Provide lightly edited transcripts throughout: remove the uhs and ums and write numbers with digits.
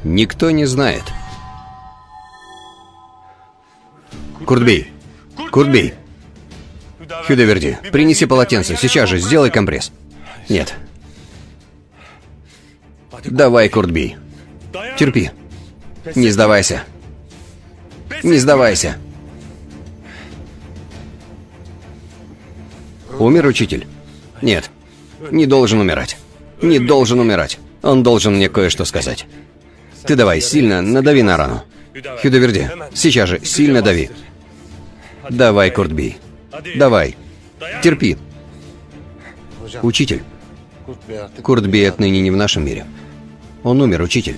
Никто не знает. Куртбей! Куртбей! Хюдаверди, принеси полотенце. Сейчас же, сделай компресс. Нет. Давай, Куртбей. Терпи. Не сдавайся. Не сдавайся. Умер учитель? Нет. Не должен умирать. Не должен умирать. Он должен мне кое-что сказать. Ты давай, сильно надави на рану. Хюдаверди, сейчас же, сильно дави. Давай, Куртбей. Давай. Терпи. Учитель. Куртбей отныне не в нашем мире. Он умер, учитель.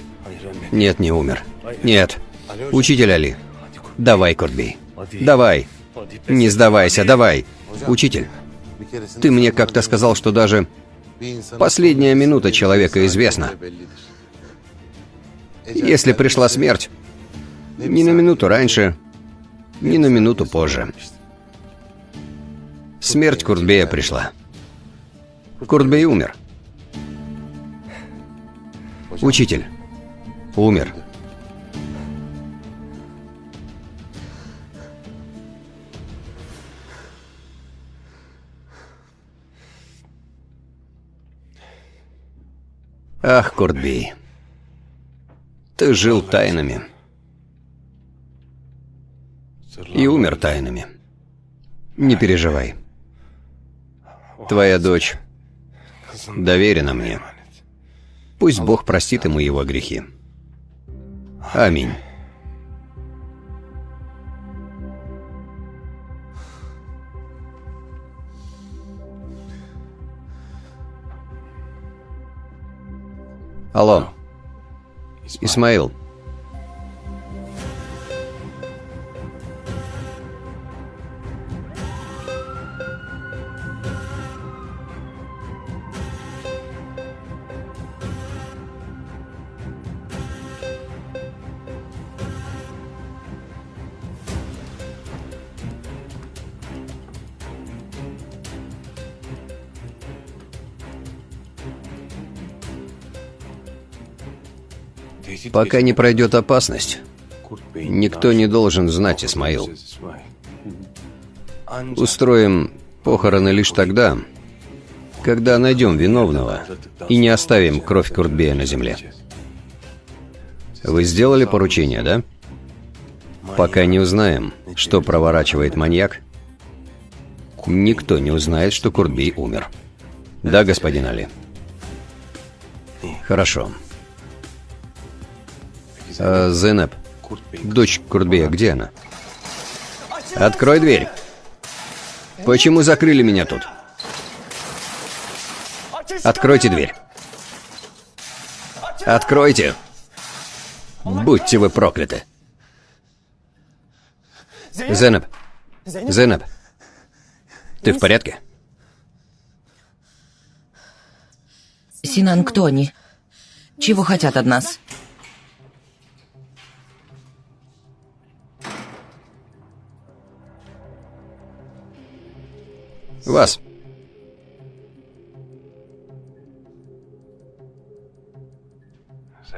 Нет, не умер. Нет. Учитель Али. Давай, Куртбей. Давай. Не сдавайся, давай. Учитель. Ты мне как-то сказал, что даже последняя минута человека известна. Если пришла смерть, ни на минуту раньше, ни на минуту позже. Смерть Куртбея пришла. Куртбей умер. Учитель. Умер. Ах, Куртбей. Ты жил тайнами. И умер тайнами. Не переживай. Твоя дочь доверена мне. Пусть Бог простит ему его грехи. Аминь. Алло. Исмаил. Пока не пройдет опасность, никто не должен знать, Исмаил. Устроим похороны лишь тогда, когда найдем виновного и не оставим кровь Куртбея на земле. Вы сделали поручение, да? Пока не узнаем, что проворачивает маньяк, никто не узнает, что Куртбей умер. Да, господин Али? Хорошо. Зейнеп, дочь Куртбея, где она? Открой дверь. Почему закрыли меня тут? Откройте дверь. Откройте. Будьте вы прокляты. Зейнеп. Зейнеп. Ты в порядке? Синан, кто они? Чего хотят от нас? Вас.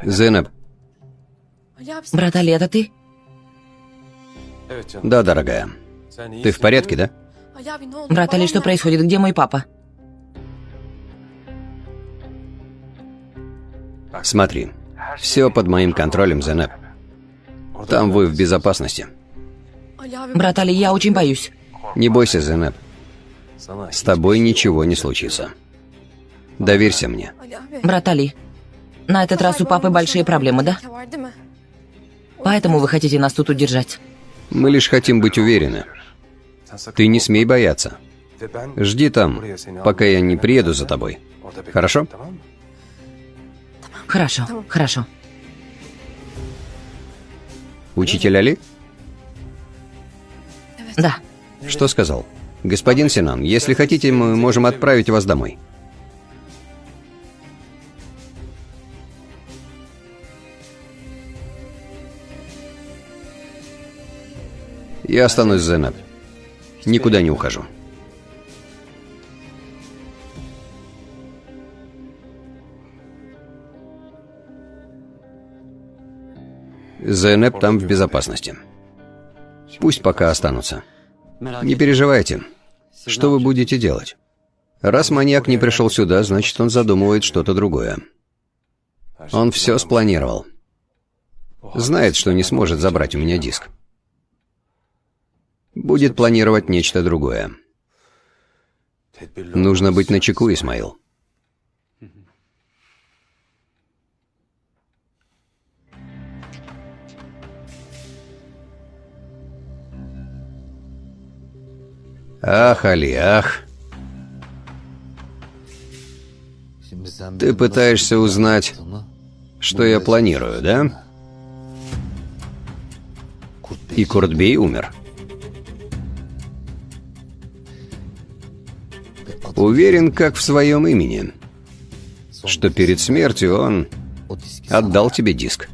Зейнеп. Брат Али, это ты? Да, дорогая. Ты в порядке, да? Брат Али, что происходит? Где мой папа? Смотри. Все под моим контролем, Зейнеп. Там вы в безопасности. Брат Али, я очень боюсь. Не бойся, Зейнеп. С тобой ничего не случится. Доверься мне. Брат Али, на этот раз у папы большие проблемы, да? Поэтому вы хотите нас тут удержать? Мы лишь хотим быть уверены. Ты не смей бояться. Жди там, пока я не приеду за тобой. Хорошо? Хорошо, хорошо. Учитель Али? Да. Что сказал? Господин Синан, если хотите, мы можем отправить вас домой. Я останусь с Зейнеп. Никуда не ухожу. Зейнеп там в безопасности. Пусть пока останутся. Не переживайте. Что вы будете делать? Раз маньяк не пришел сюда, значит, он задумывает что-то другое. Он все спланировал. Знает, что не сможет забрать у меня диск. Будет планировать нечто другое. Нужно быть начеку, Исмаил. Ах, Али, ах. Ты пытаешься узнать, что я планирую, да? И Куртбей умер. Уверен, как в своем имени, что перед смертью он отдал тебе диск.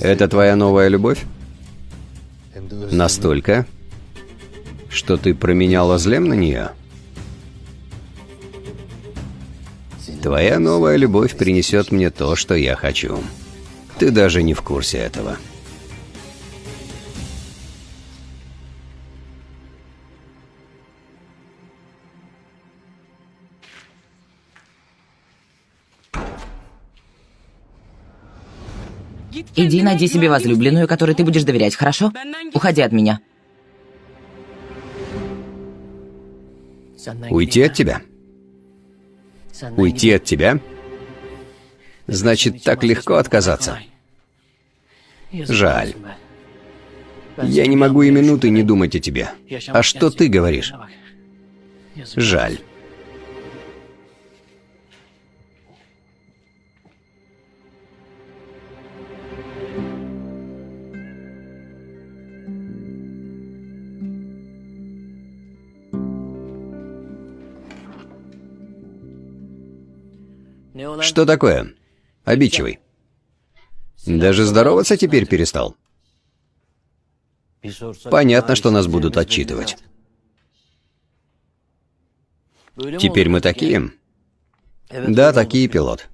Это твоя новая любовь? Настолько, что ты променяла Злем на нее? Твоя новая любовь принесет мне то, что я хочу. Ты даже не в курсе этого. Иди найди себе возлюбленную, которой ты будешь доверять, хорошо? Уходи от меня. Уйти от тебя? Уйти от тебя? Значит, так легко отказаться. Жаль. Я не могу и минуты не думать о тебе. А что ты говоришь? Жаль. Что такое? Обидчивый. Даже здороваться теперь перестал. Понятно, что нас будут отчитывать. Теперь мы такие? Да, такие, пилот.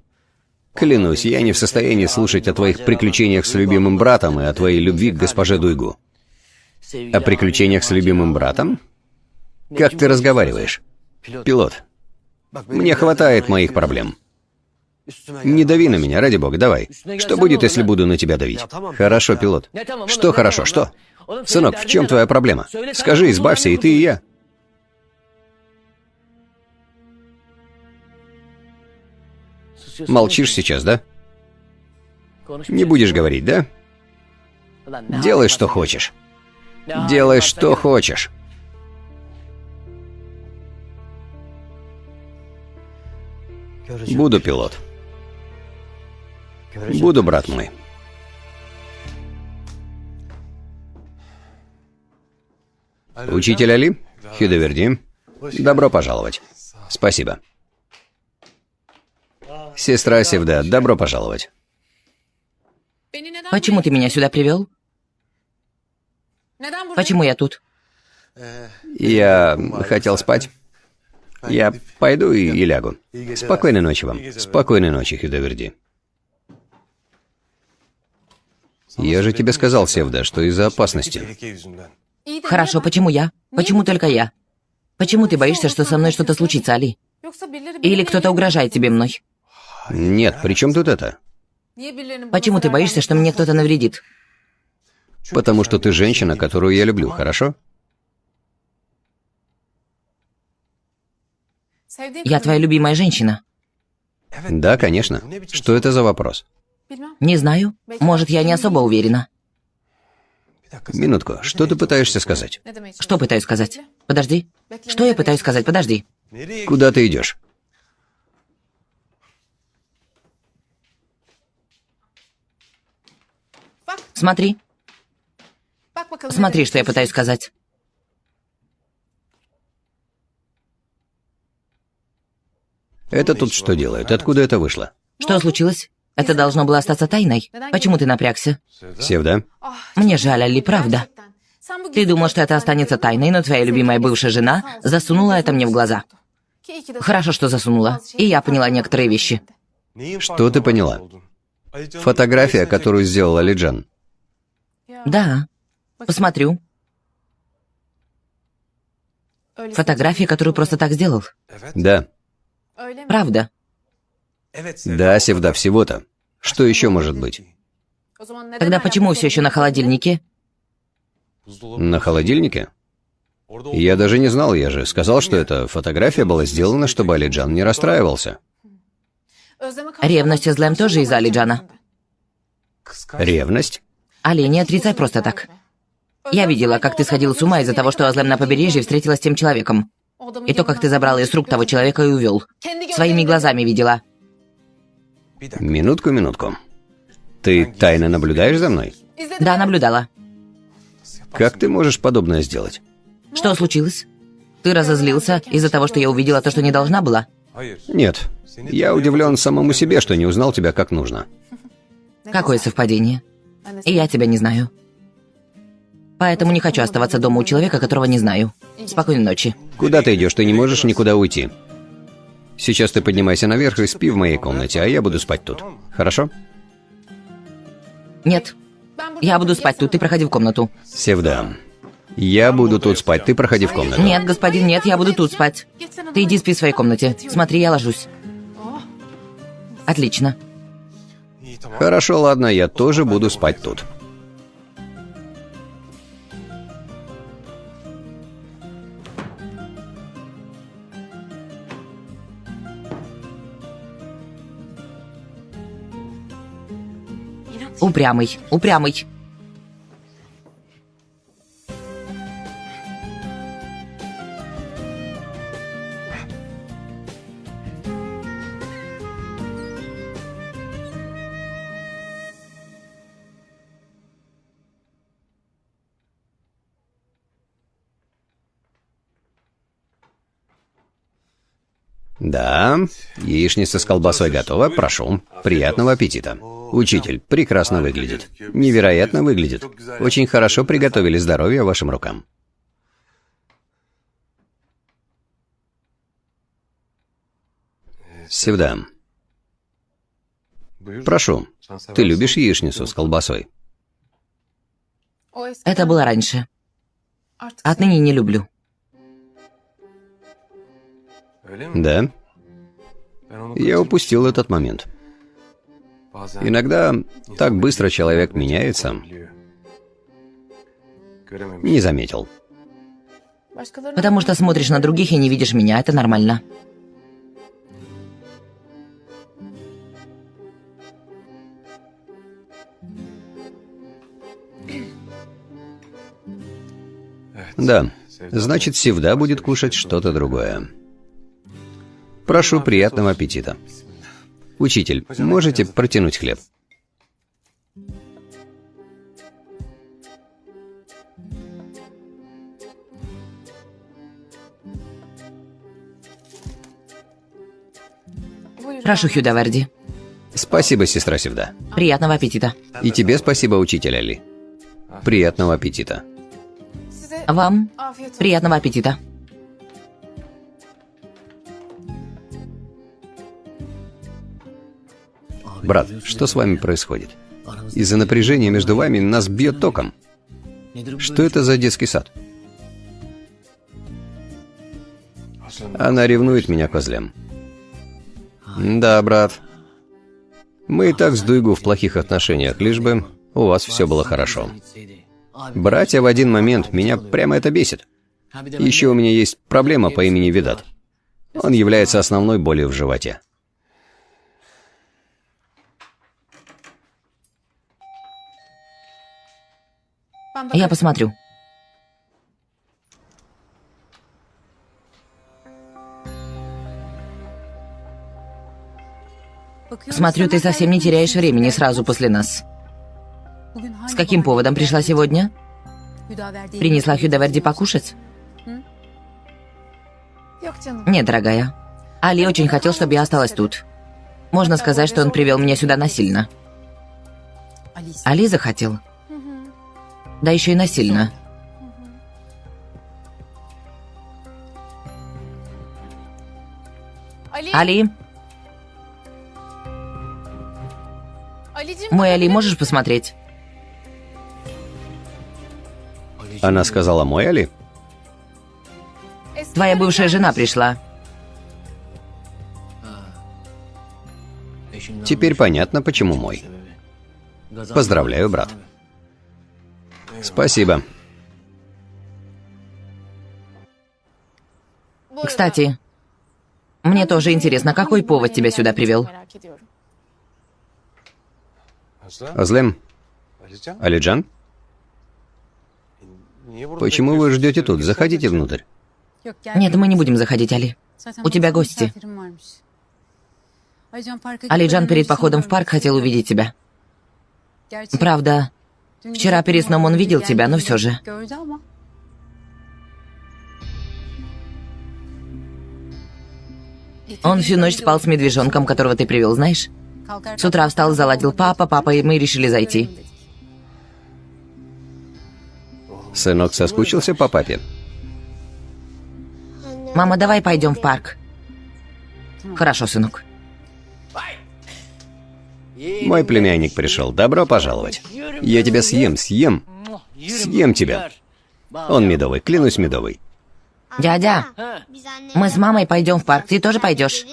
Клянусь, я не в состоянии слушать о твоих приключениях с любимым братом и о твоей любви к госпоже Дуйгу. О приключениях с любимым братом? Как ты разговариваешь? Пилот, мне хватает моих проблем. Не дави на меня, ради бога, давай. Что будет, если буду на тебя давить? Хорошо, пилот. Что хорошо, что? Сынок, в чем твоя проблема? Скажи, избавься, и ты, и я. Молчишь сейчас, да? Не будешь говорить, да? Делай, что хочешь. Делай, что хочешь. Буду, пилот. Буду, брат мой. Учитель Али, Хюдаверди, добро пожаловать. Спасибо. Сестра Севда, добро пожаловать. Почему ты меня сюда привел? Почему я тут? Я хотел спать. Я пойду и лягу. Спокойной ночи вам. Спокойной ночи, Хюдаверди. Я же тебе сказал, Севда, что из-за опасности. Хорошо, почему я? Почему только я? Почему ты боишься, что со мной что-то случится, Али? Или кто-то угрожает тебе мной? Нет, при чем тут это? Почему ты боишься, что мне кто-то навредит? Потому что ты женщина, которую я люблю, хорошо? Я твоя любимая женщина. Да, конечно. Что это за вопрос? Не знаю. Может, я не особо уверена. Минутку, что ты пытаешься сказать? Что пытаюсь сказать? Подожди. Что я пытаюсь сказать? Подожди. Куда ты идешь? Смотри. Смотри, что я пытаюсь сказать. Это тут что делает? Откуда это вышло? Что случилось? Это должно было остаться тайной. Почему ты напрягся? Севда? Мне жаль, Али, правда. Ты думал, что это останется тайной, но твоя любимая бывшая жена засунула это мне в глаза. Хорошо, что засунула. И я поняла некоторые вещи. Что ты поняла? Фотография, которую сделал Алиджан. Да. Посмотрю. Фотография, которую просто так сделал. Да. Правда. Да, Севда, всего-то. Что еще может быть? Тогда почему все еще на холодильнике? На холодильнике? Я даже не знал, я же сказал, что эта фотография была сделана, чтобы Алиджан не расстраивался. Ревность и злэм тоже из-за Алиджана. Ревность? Али, не отрицай просто так. Я видела, как ты сходил с ума из-за того, что Азлэм на побережье встретилась с тем человеком. И то, как ты забрал из рук того человека и увел. Своими глазами видела. Минутку. Ты тайно наблюдаешь за мной? Да, наблюдала. Как ты можешь подобное сделать? Что случилось? Ты разозлился из-за того, что я увидела то, что не должна была? Нет. Я удивлен самому себе, что не узнал тебя как нужно. Какое совпадение? И я тебя не знаю. Поэтому не хочу оставаться дома у человека, которого не знаю. Спокойной ночи. Куда ты идешь? Ты не можешь никуда уйти. Сейчас ты поднимайся наверх и спи в моей комнате, а я буду спать тут. Хорошо? Нет. Я буду спать тут, ты проходи в комнату. Севда, я буду тут спать, ты проходи в комнату. Нет, господин, нет, я буду тут спать. Ты иди спи в своей комнате. Смотри, я ложусь. Отлично. Хорошо, ладно, я тоже буду спать тут. Упрямый, упрямый. Да, яичница с колбасой готова, прошу. Приятного аппетита. Учитель, прекрасно выглядит. Невероятно выглядит. Очень хорошо приготовили, здоровья вашим рукам. Севда. Прошу, ты любишь яичницу с колбасой? Это было раньше. Отныне не люблю. Да? Я упустил этот момент. Иногда так быстро человек меняется. Не заметил. Потому что смотришь на других и не видишь меня, это нормально. Да, значит, Севда будет кушать что-то другое. Прошу, приятного аппетита. Учитель, можете протянуть хлеб? Прошу, Хюдаверди. Спасибо, сестра Севда. Приятного аппетита. И тебе спасибо, учитель Али. Приятного аппетита. Вам приятного аппетита. Брат, что с вами происходит? Из-за напряжения между вами нас бьет током. Что это за детский сад? Она ревнует меня к Азлем. Да, брат. Мы и так с Дуйгу в плохих отношениях, лишь бы у вас все было хорошо. Братья в один момент, меня прямо это бесит. Еще у меня есть проблема по имени Видат. Он является основной болью в животе. Я посмотрю. Смотрю, ты совсем не теряешь времени сразу после нас. С каким поводом пришла сегодня? Принесла Хюдаверди покушать? Нет, дорогая. Али очень хотел, чтобы я осталась тут. Можно сказать, что он привел меня сюда насильно. Али захотел. Да еще и насильно. Али, мой Али, можешь посмотреть? Она сказала, мой Али? Твоя бывшая жена пришла. Теперь понятно, почему мой. Поздравляю, брат. Спасибо. Кстати, мне тоже интересно, какой повод тебя сюда привел? Азлем? Алиджан? Почему вы ждете тут? Заходите внутрь. Нет, мы не будем заходить, Али. У тебя гости. Алиджан перед походом в парк хотел увидеть тебя. Правда, вчера перед сном он видел тебя, но все же. Он всю ночь спал с медвежонком, которого ты привел, знаешь? С утра встал, заладил папа, и мы решили зайти. Сынок соскучился по папе? Мама, давай пойдем в парк. Хорошо, сынок. Мой племянник пришел. Добро пожаловать. Я тебя съем. Съем тебя. Он медовый, клянусь медовый. Дядя, мы с мамой пойдем в парк, ты тоже пойдешь?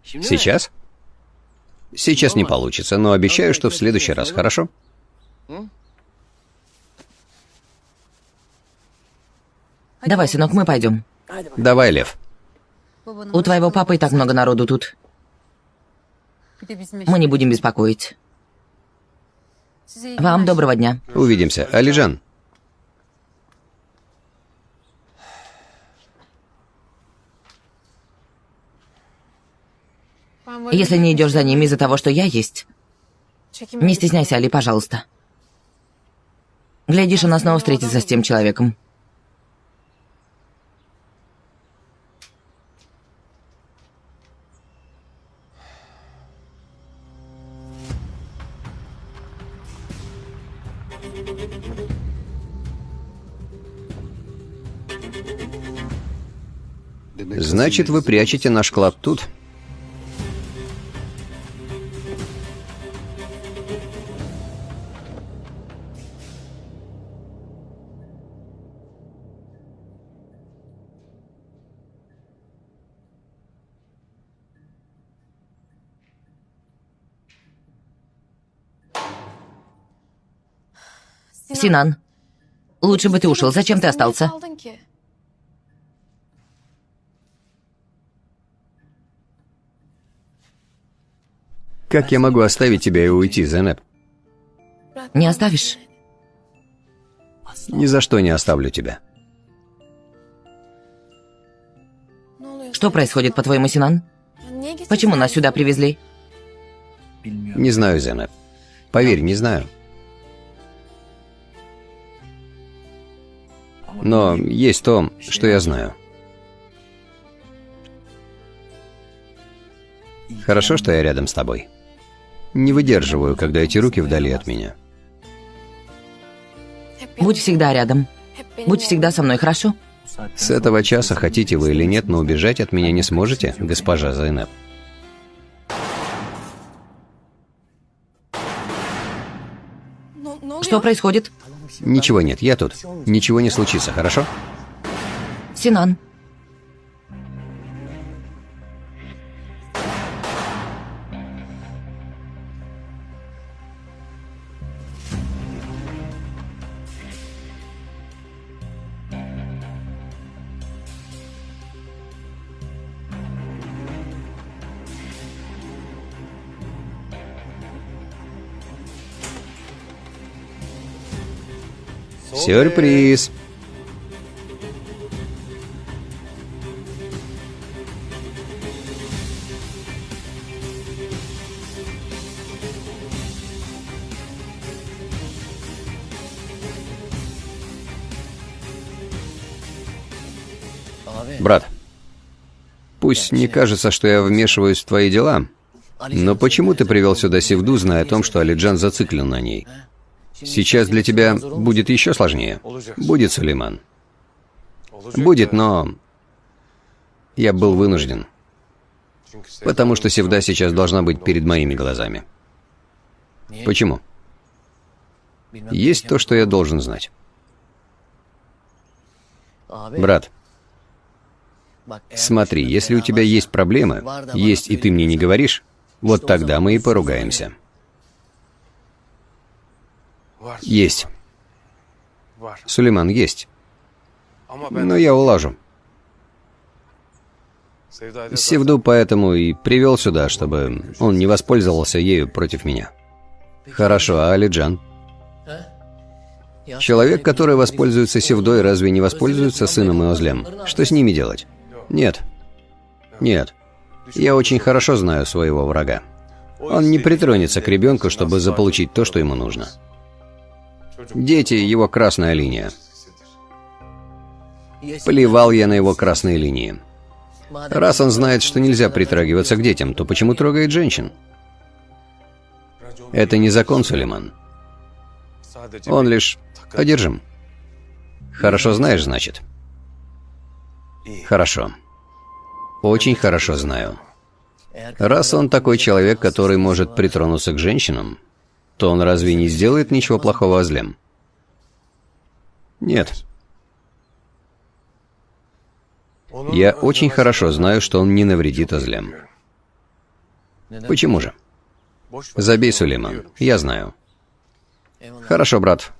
Сейчас? Сейчас не получится, но обещаю, что в следующий раз, хорошо? Давай, сынок, мы пойдем. Давай, Лев. У твоего папы и так много народу тут. Мы не будем беспокоить. Вам доброго дня. Увидимся. Алиджан. Если не идешь за ними из-за того, что я есть, не стесняйся, Али, пожалуйста. Глядишь, она снова встретится с тем человеком. Значит, вы прячете наш клад тут? Синан, лучше бы ты ушел. Зачем ты остался? Как я могу оставить тебя и уйти, Зейнеп? Не оставишь? Ни за что не оставлю тебя. Что происходит, по-твоему, Синан? Почему нас сюда привезли? Не знаю, Зейнеп. Поверь, не знаю. Но есть то, что я знаю. Хорошо, что я рядом с тобой. Не выдерживаю, когда эти руки вдали от меня. Будь всегда рядом. Будь всегда со мной, хорошо? С этого часа, хотите вы или нет, но убежать от меня не сможете, госпожа Зейнеп. Что происходит? Ничего нет, я тут. Ничего не случится, хорошо? Синан. Сюрприз! Брат, пусть не кажется, что я вмешиваюсь в твои дела, но почему ты привел сюда Севду, зная о том, что Алиджан зациклен на ней? Сейчас для тебя будет еще сложнее. Будет, Сулейман. Будет, но я был вынужден. Потому что Севда сейчас должна быть перед моими глазами. Почему? Есть то, что я должен знать. Брат, смотри, если у тебя есть проблемы, есть и ты мне не говоришь, вот тогда мы и поругаемся. Есть. Сулейман, есть. Но я улажу. Севду поэтому и привел сюда, чтобы он не воспользовался ею против меня. Хорошо, а Алиджан? Человек, который воспользуется Севдой, разве не воспользуется сыном и Озлем? Что с ними делать? Нет. Нет. Я очень хорошо знаю своего врага. Он не притронется к ребенку, чтобы заполучить то, что ему нужно. Дети — его красная линия. Плевал я на его красные линии. Раз он знает, что нельзя притрагиваться к детям, то почему трогает женщин? Это не закон, Сулейман. Он лишь одержим. Хорошо знаешь, значит? Хорошо. Очень хорошо знаю. Раз он такой человек, который может притронуться к женщинам, то он разве не сделает ничего плохого Озлем? Нет. Я очень хорошо знаю, что он не навредит Озлем. Почему же? Забей, Сулейман, я знаю. Хорошо, брат.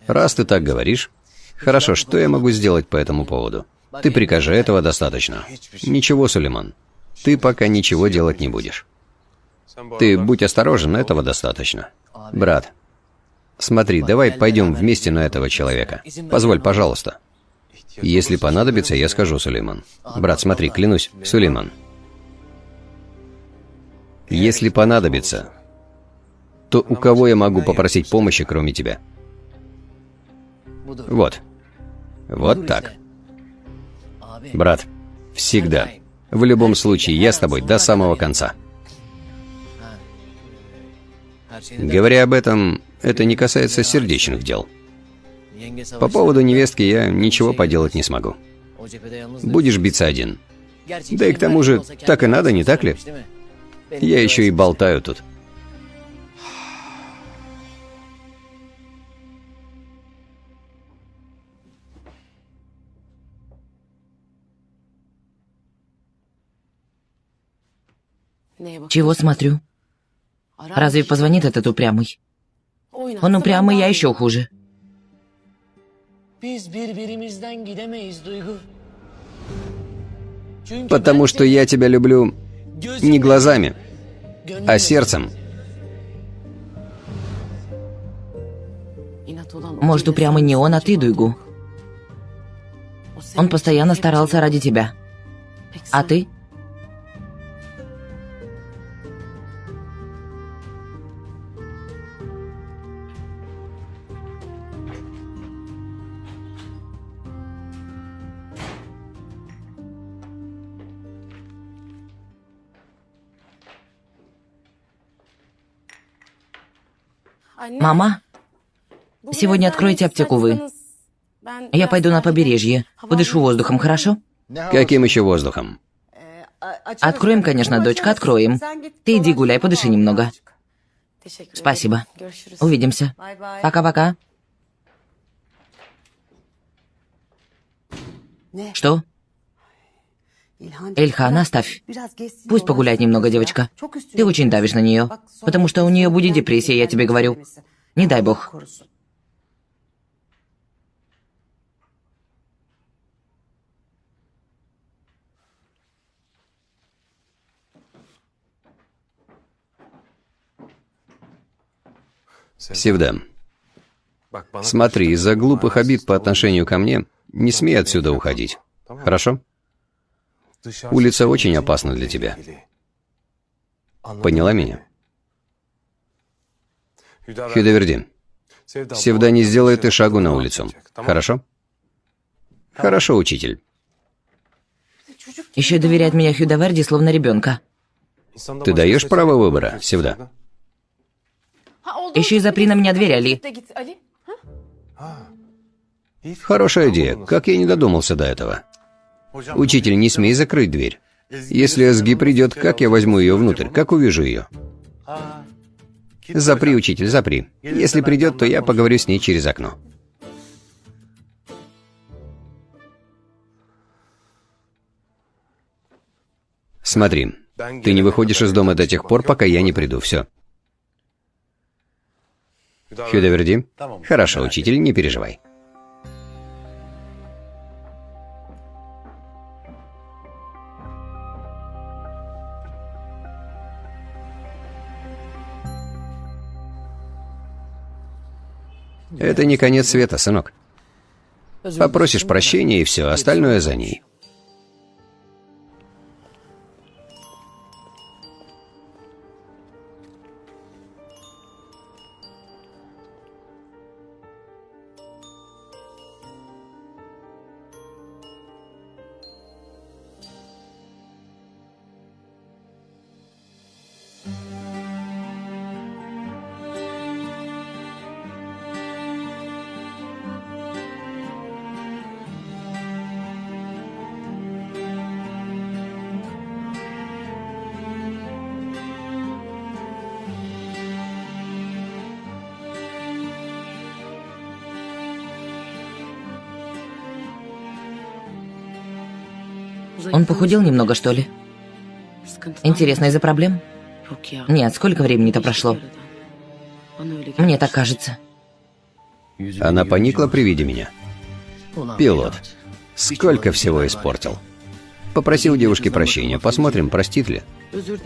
Раз ты так говоришь, хорошо, что я могу сделать по этому поводу? Ты прикажи, этого достаточно. Ничего, Сулейман. Ты пока ничего делать не будешь. Ты будь осторожен, этого достаточно. Брат, смотри, давай пойдем вместе на этого человека. Позволь, пожалуйста. Если понадобится, я скажу, Сулейман. Брат, смотри, клянусь, Сулейман. Если понадобится, то у кого я могу попросить помощи, кроме тебя? Вот. Вот так. Брат, всегда. В любом случае, я с тобой до самого конца. Говоря об этом, это не касается сердечных дел. По поводу невестки я ничего поделать не смогу. Будешь биться один. Да и к тому же, так и надо, не так ли? Я еще и болтаю тут. Чего смотрю? Разве позвонит этот упрямый? Он упрямый, я еще хуже. Потому что я тебя люблю не глазами, а сердцем. Может, упрямый не он, а ты, Дуйгу. Он постоянно старался ради тебя. А ты? Мама, сегодня откройте аптеку вы. Я пойду на побережье, подышу воздухом, хорошо? Каким еще воздухом? Откроем, конечно, дочка, откроем. Ты иди гуляй, подыши немного. Спасибо. Увидимся. Пока-пока. Что? Эльхан, оставь. Пусть погуляет немного, девочка. Ты очень давишь на нее, потому что у нее будет депрессия, я тебе говорю. Не дай бог. Севда, смотри, из-за глупых обид по отношению ко мне не смей отсюда уходить. Хорошо? Улица очень опасна для тебя. Поняла меня? Хюдаверди, Севда не сделает и шагу на улицу. Хорошо? Хорошо, учитель. Еще и доверяет меня Хьюда Верди, словно ребенка. Ты даешь право выбора, Севда? Еще и запри на меня дверь, Али. Хорошая идея. Как я не додумался до этого? Учитель, не смей закрыть дверь. Если Азги придет, как я возьму ее внутрь? Как увижу ее? Запри, учитель, запри. Если придет, то я поговорю с ней через окно. Смотри, ты не выходишь из дома до тех пор, пока я не приду. Все. Хьюда Верди? Хорошо, учитель, не переживай. Это не конец света, сынок. Попросишь прощения, и все, остальное за ней. Он похудел немного, что ли? Интересно, из-за проблем? Нет, сколько времени-то прошло? Мне так кажется. Она поникла при виде меня. Пилот. Сколько всего испортил. Попросил девушки прощения. Посмотрим, простит ли.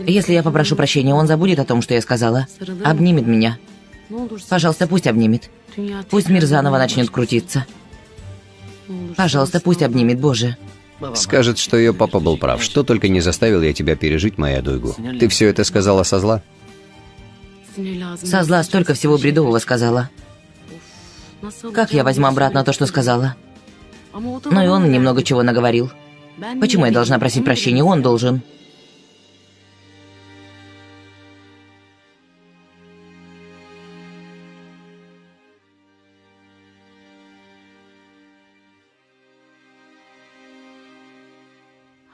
Если я попрошу прощения, он забудет о том, что я сказала. Обнимет меня. Пожалуйста, пусть обнимет. Пусть мир заново начнет крутиться. Пожалуйста, пусть обнимет, Боже. Скажет, что ее папа был прав. Что только не заставил я тебя пережить, моя Дуйгу. Ты все это сказала со зла? Со зла столько всего бредового сказала. Как я возьму обратно то, что сказала? Ну и он немного чего наговорил. Почему я должна просить прощения? Он должен.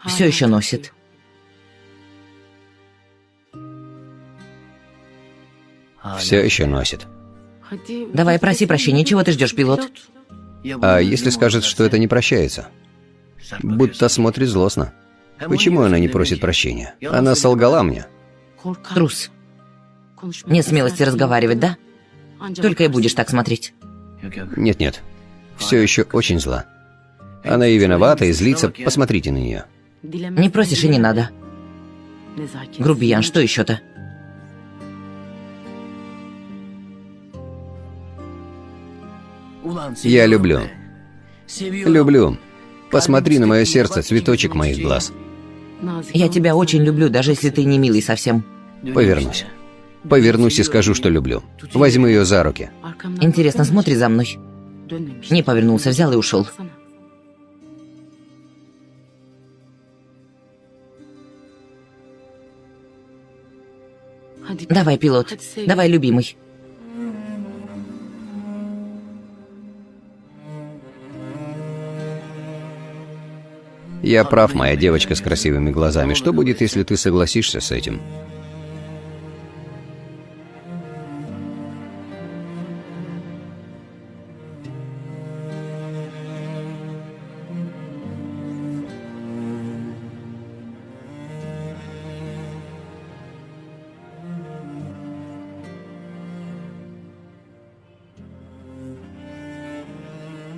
Все еще носит. Все еще носит. Давай, проси прощения. Чего ты ждешь, пилот? А если скажет, что это не прощается? Будто смотрит злостно. Почему она не просит прощения? Она солгала мне. Трус. Нет смелости разговаривать, да? Только и будешь так смотреть. Нет-нет. Все еще очень зла. Она и виновата, и злится. Посмотрите на нее. Не просишь и не надо. Грубиян, что еще-то? Я люблю. Люблю. Посмотри на мое сердце, цветочек моих глаз. Я тебя очень люблю, даже если ты не милый совсем. Повернусь. Повернусь и скажу, что люблю. Возьму ее за руки. Интересно, смотри за мной. Не повернулся, взял и ушел. Давай, пилот. Давай, любимый. Я прав, моя девочка с красивыми глазами. Что будет, если ты согласишься с этим?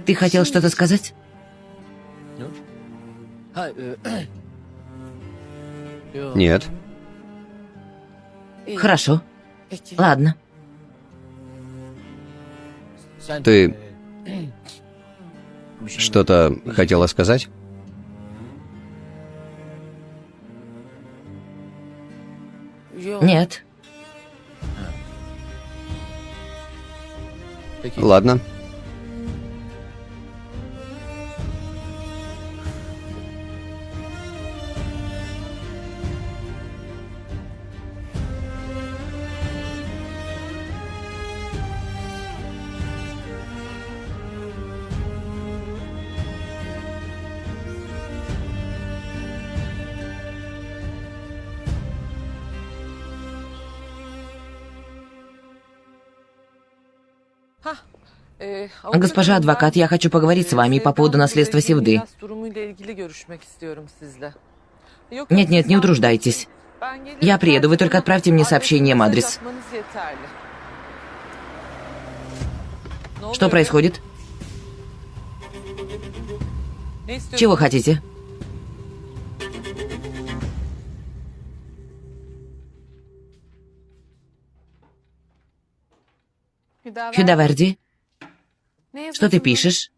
Ты хотел что-то сказать? Нет. Хорошо. Ладно. Ты что-то хотела сказать? Нет. Ладно. Госпожа адвокат, я хочу поговорить с вами по поводу наследства Севды. Нет, не утруждайтесь. Я приеду, вы только отправьте мне сообщением адрес. Что происходит? Чего хотите? Хюдаверди, что ты пишешь?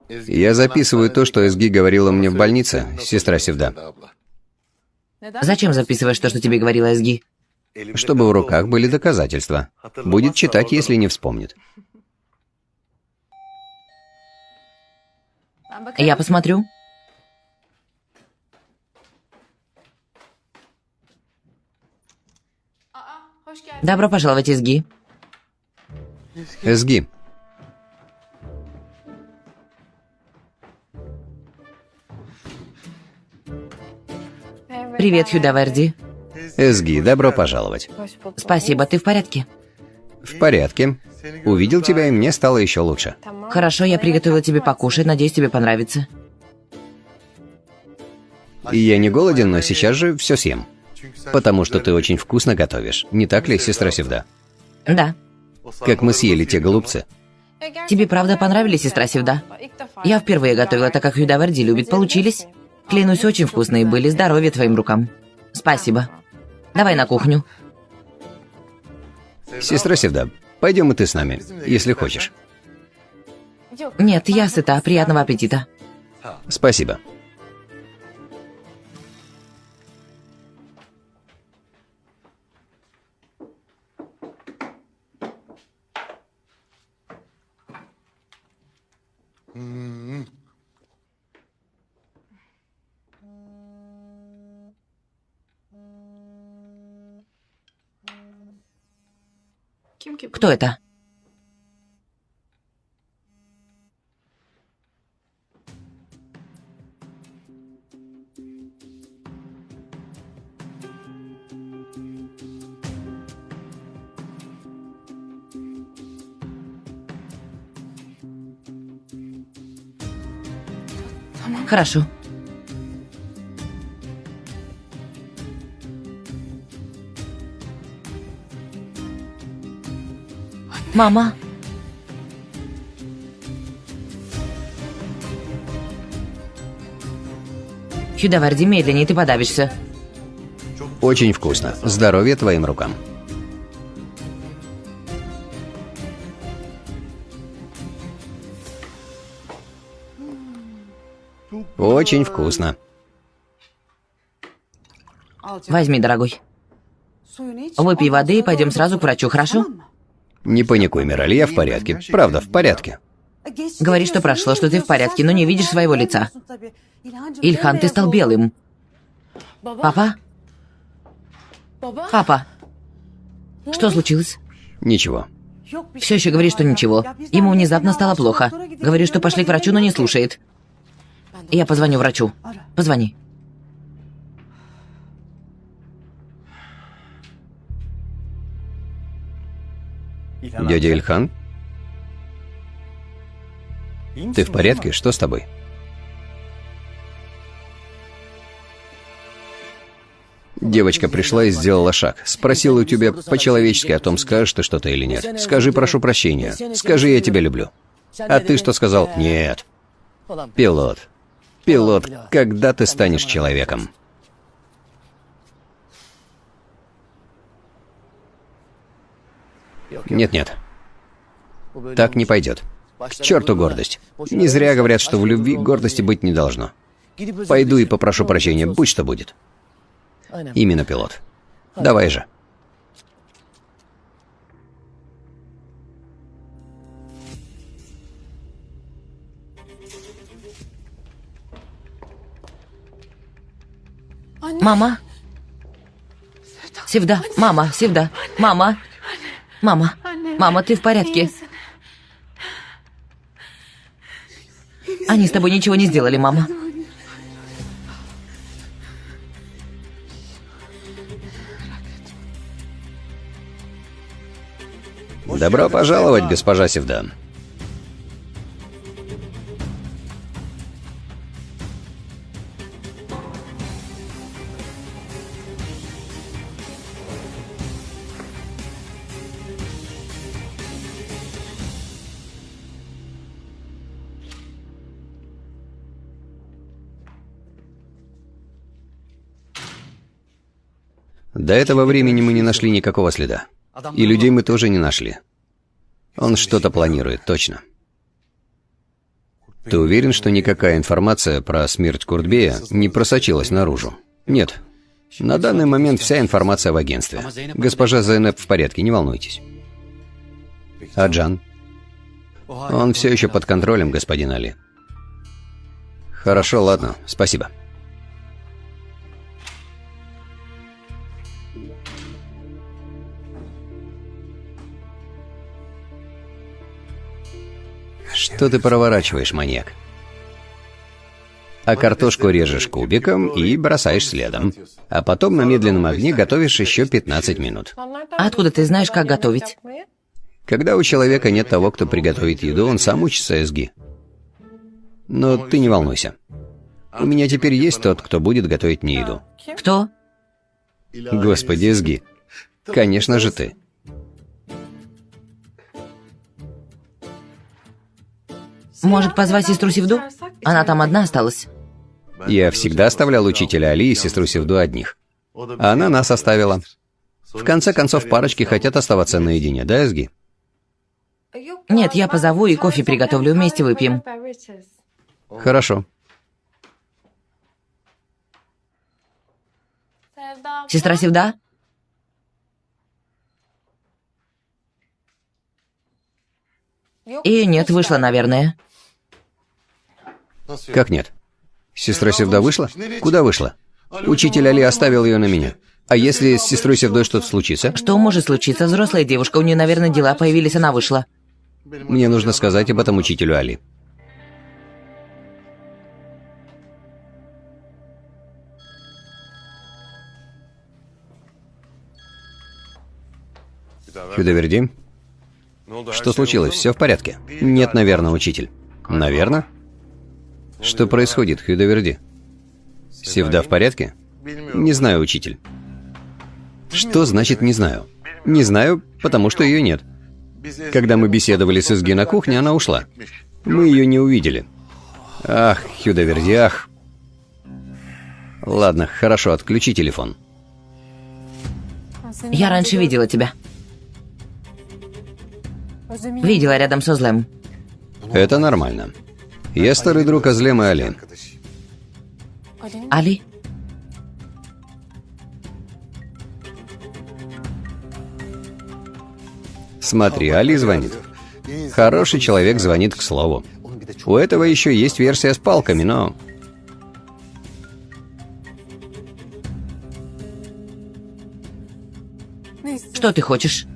Я записываю то, что Эзги говорила мне в больнице, сестра Севда. Зачем записываешь то, что тебе говорила Эзги? Чтобы в руках были доказательства. Будет читать, если не вспомнит. Я посмотрю. Добро пожаловать, Эзги. Эзги, Привет, Хюдаверди. Эзги, добро пожаловать. Спасибо, ты в порядке? В порядке. Увидел тебя, и мне стало еще лучше. Хорошо, я приготовила тебе покушать, надеюсь, тебе понравится. Я не голоден, но сейчас же все съем. Потому что ты очень вкусно готовишь. Не так ли, сестра Севда? Да. Как мы съели те голубцы. Тебе правда понравились, сестра Севда? Я впервые готовила, так как Хюдаверди любит. Получились? Клянусь, очень вкусные были. Здоровья твоим рукам. Спасибо. Давай на кухню. Сестра Севда, пойдем и ты с нами, если хочешь. Нет, я сыта. Приятного аппетита. Спасибо. Кто это? Хорошо. Мама. Хюдаверди, медленнее, ты подавишься. Очень вкусно. Здоровья твоим рукам. Очень вкусно. Возьми, дорогой. Выпей воды и пойдем сразу к врачу, хорошо? Не паникуй, Мираль, я в порядке. Правда, в порядке. Говори, что прошло, что ты в порядке, но не видишь своего лица. Ильхан, ты стал белым. Папа? Папа? Что случилось? Ничего. Все еще говорит, что ничего. Ему внезапно стало плохо. Говорю, что пошли к врачу, но не слушает. Я позвоню врачу. Позвони. Дядя Ильхан? Ты в порядке? Что с тобой? Девочка пришла и сделала шаг. Спросила у тебя по-человечески о том, скажешь ты что-то или нет. Скажи, прошу прощения. Скажи, я тебя люблю. А ты что сказал? Нет. Пилот. Пилот, когда ты станешь человеком? Нет. Так не пойдет. К черту гордость. Не зря говорят, что в любви гордости быть не должно. Пойду и попрошу прощения, будь что будет. Именно, пилот. Давай же. Мама? Севда, мама, Севда, мама. Мама, мама, ты в порядке? Они с тобой ничего не сделали, мама. Добро пожаловать, госпожа Севда. До этого времени мы не нашли никакого следа. И людей мы тоже не нашли. Он что-то планирует, точно. Ты уверен, что никакая информация про смерть Куртбея не просочилась наружу? Нет. На данный момент вся информация в агентстве. Госпожа Зейнеп в порядке, не волнуйтесь. А Джан? Он все еще под контролем, господин Али. Хорошо, ладно, спасибо. Что ты проворачиваешь, маньяк? А картошку режешь кубиком и бросаешь следом. А потом на медленном огне готовишь еще 15 минут. А откуда ты знаешь, как готовить? Когда у человека нет того, кто приготовит еду, он сам учится СГИ. Но ты не волнуйся. У меня теперь есть тот, кто будет готовить мне еду. Кто? Господи, СГИ. Конечно же ты. Может, позвать сестру Севду? Она там одна осталась. Я всегда оставлял учителя Али и сестру Севду одних. А она нас оставила. В конце концов, парочки хотят оставаться наедине, да, СГИ? Нет, я позову и кофе приготовлю, вместе выпьем. Хорошо. Сестра Севда? И нет, вышла, наверное. Как нет? Сестра Севда вышла? Куда вышла? Учитель Али оставил ее на меня. А если с сестрой Севдой что-то случится? Что может случиться? Взрослая девушка, у нее, наверное, дела появились, она вышла. Мне нужно сказать об этом учителю Али. Хюдаверди? Что случилось? Все в порядке? Нет, наверное, учитель. Наверное? Что происходит, Хюдаверди? Севда в порядке? Не знаю, учитель. Что значит «не знаю»? Не знаю, потому что ее нет. Когда мы беседовали с СГИ на кухне, она ушла. Мы ее не увидели. Ах, Хюдаверди, ах. Ладно, хорошо, отключи телефон. Я раньше видела тебя. Видела рядом с Озлем. Это нормально. Я старый друг Азлема и Али. Али? Смотри, Али звонит. Хороший человек звонит к слову. У этого еще есть версия с палками, но... Что ты хочешь?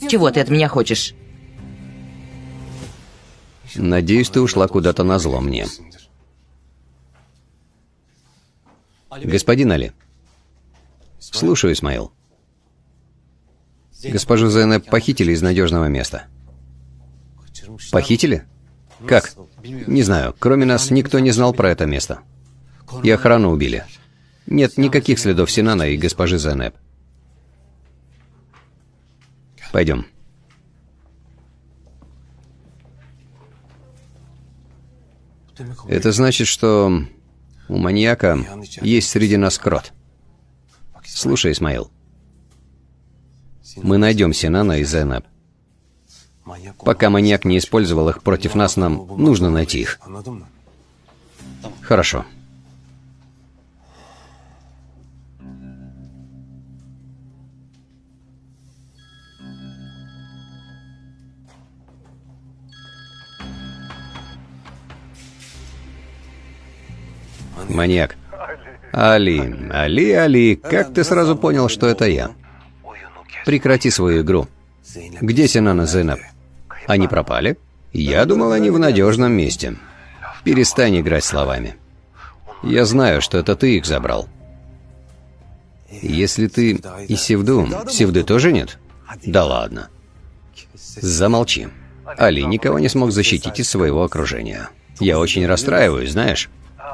Чего ты от меня хочешь? Надеюсь, ты ушла куда-то назло мне. Господин Али. Слушаю, Исмаил. Госпожу Зейнеп похитили из надежного места. Похитили? Как? Не знаю. Кроме нас, никто не знал про это место. И охрану убили. Нет никаких следов Синана и госпожи Зейнеп. Пойдем. Это значит, что у маньяка есть среди нас крот. Слушай, Исмаил. Мы найдем Синана и Зейнеп. Пока маньяк не использовал их против нас, нам нужно найти их. Хорошо. Маньяк. Али, как ты сразу понял, что это я? Прекрати свою игру. Где Синан и Зейнеп? Они пропали? Я думал, они в надежном месте. Перестань играть словами. Я знаю, что это ты их забрал. Если ты и Севду... Севды тоже нет? Да ладно. Замолчи. Али никого не смог защитить из своего окружения. Я очень расстраиваюсь, знаешь.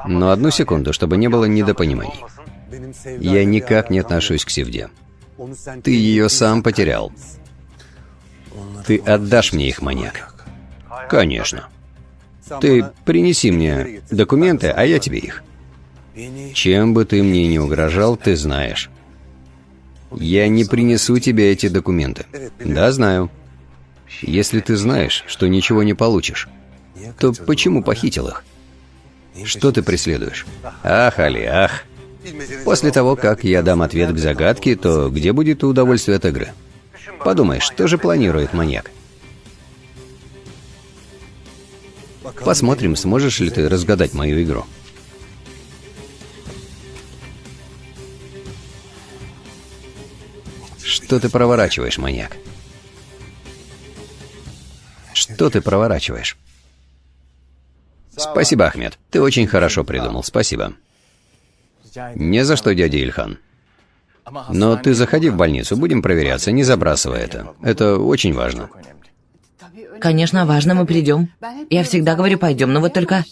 Но одну секунду, чтобы не было недопониманий. Я никак не отношусь к Севде. Ты ее сам потерял. Ты отдашь мне их, маньяк? Конечно. Ты принеси мне документы, а я тебе их. Чем бы ты мне ни угрожал, ты знаешь. Я не принесу тебе эти документы. Да, знаю. Если ты знаешь, что ничего не получишь, то почему похитил их? Что ты преследуешь? Ах, Али, ах. После того, как я дам ответ к загадке, то где будет удовольствие от игры? Подумай, что же планирует маньяк? Посмотрим, сможешь ли ты разгадать мою игру. Что ты проворачиваешь, маньяк? Что ты проворачиваешь? Спасибо, Ахмед. Ты очень хорошо придумал, спасибо. Не за что, дядя Ильхан. Но ты заходи в больницу, будем проверяться, не забрасывай это. Это очень важно. Конечно, важно, мы придем. Я всегда говорю, пойдем, но вот только...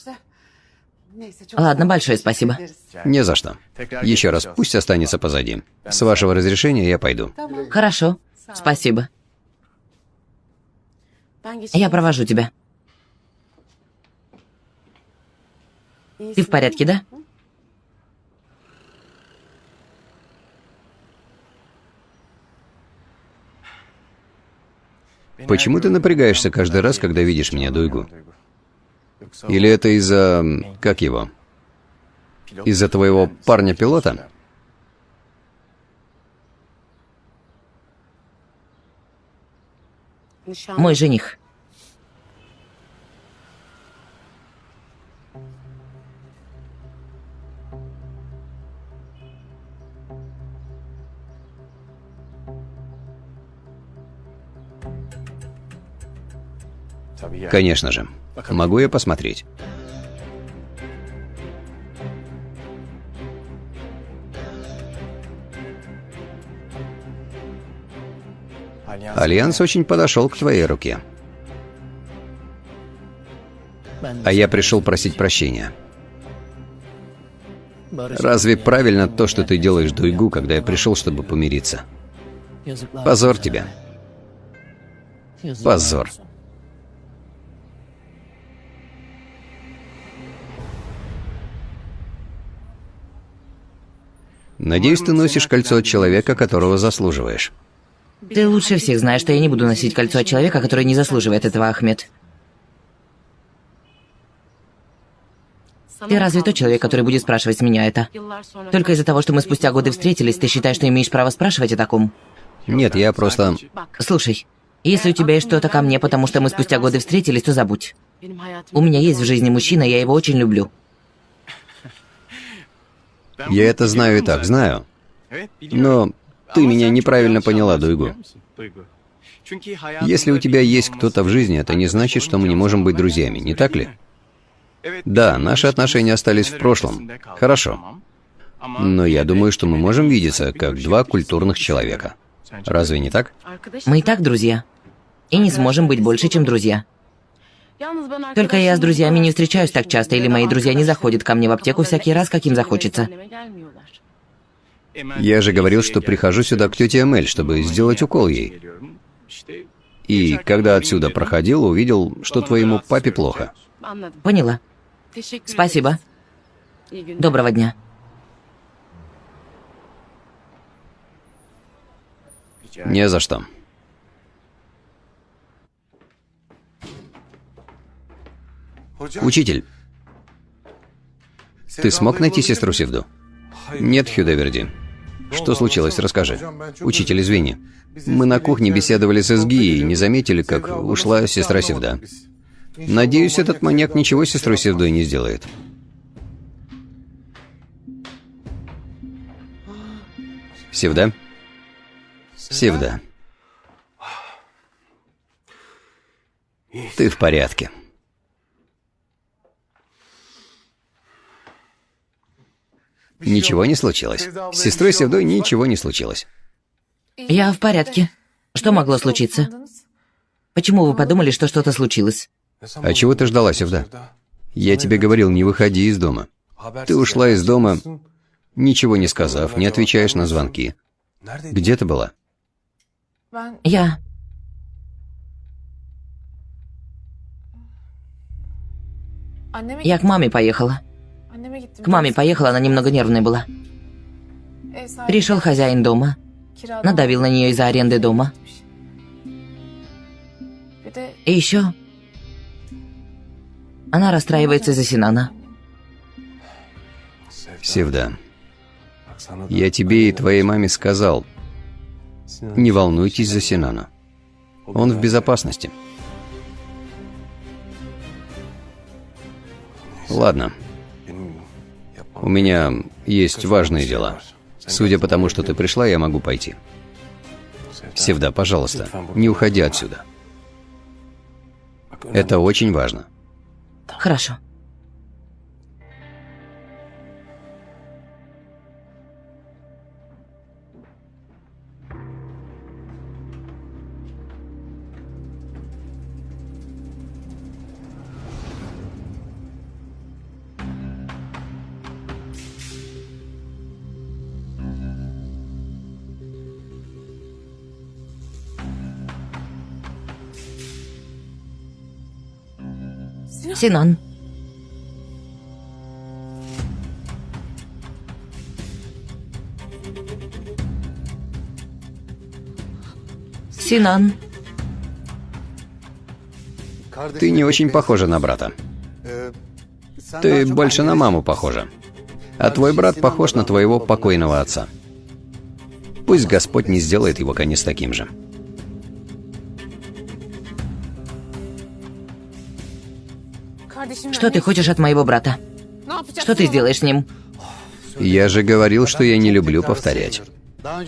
Ладно, большое спасибо. Не за что. Еще раз, пусть останется позади. С вашего разрешения я пойду. Хорошо, спасибо. Я провожу тебя. Ты в порядке, да? Почему ты напрягаешься каждый раз, когда видишь меня, Дуйгу? Или это из-за... как его? Из-за твоего парня-пилота? Мой жених. Конечно же. Могу я посмотреть? Альянс очень подошел к твоей руке. А я пришел просить прощения. Разве правильно то, что ты делаешь, Дуйгу, когда я пришел, чтобы помириться? Позор тебе. Позор. Надеюсь, ты носишь кольцо от человека, которого заслуживаешь. Ты лучше всех знаешь, что я не буду носить кольцо от человека, который не заслуживает этого, Ахмед. Ты разве тот человек, который будет спрашивать с меня это? Только из-за того, что мы спустя годы встретились, ты считаешь, что имеешь право спрашивать о таком? Нет, я просто... Слушай, если у тебя есть что-то ко мне, потому что мы спустя годы встретились, то забудь. У меня есть в жизни мужчина, я его очень люблю. Я это знаю и так, знаю. Но ты меня неправильно поняла, Дуйгу. Если у тебя есть кто-то в жизни, это не значит, что мы не можем быть друзьями, не так ли? Да, наши отношения остались в прошлом. Хорошо. Но я думаю, что мы можем видеться как два культурных человека. Разве не так? Мы и так друзья. И не сможем быть больше, чем друзья. Только я с друзьями не встречаюсь так часто, или мои друзья не заходят ко мне в аптеку всякий раз, как им захочется. Я же говорил, что прихожу сюда к тете Эмель, чтобы сделать укол ей. И когда отсюда проходил, увидел, что твоему папе плохо. Поняла. Спасибо. Доброго дня. Не за что. Учитель, ты смог найти сестру Севду? Нет, Хюдеверди. Что случилось, расскажи. Учитель, извини. Мы на кухне беседовали с Эсги и не заметили, как ушла сестра Севда. Надеюсь, этот маньяк ничего с сестрой Севдой не сделает. Севда? Севда. Ты в порядке. Ничего не случилось. С сестрой Севдой ничего не случилось. Я в порядке. Что могло случиться? Почему вы подумали, что что-то случилось? А чего ты ждала, Севда? Я тебе говорил, не выходи из дома. Ты ушла из дома, ничего не сказав, не отвечаешь на звонки. Где ты была? Я... Я к маме поехала. К маме поехала, она немного нервная была. Пришел хозяин дома, надавил на нее из-за аренды дома. И еще она расстраивается за Синана. Севда, я тебе и твоей маме сказал, не волнуйтесь за Синана. Он в безопасности. Ладно. У меня есть важные дела. Судя по тому, что ты пришла, я могу пойти. Севда, пожалуйста, не уходи отсюда. Это очень важно. Хорошо. Синан. Синан. Ты не очень похожа на брата. Ты больше на маму похожа. А твой брат похож на твоего покойного отца. Пусть Господь не сделает его конец таким же. Что ты хочешь от моего брата? Что ты сделаешь с ним? Я же говорил, что я не люблю повторять.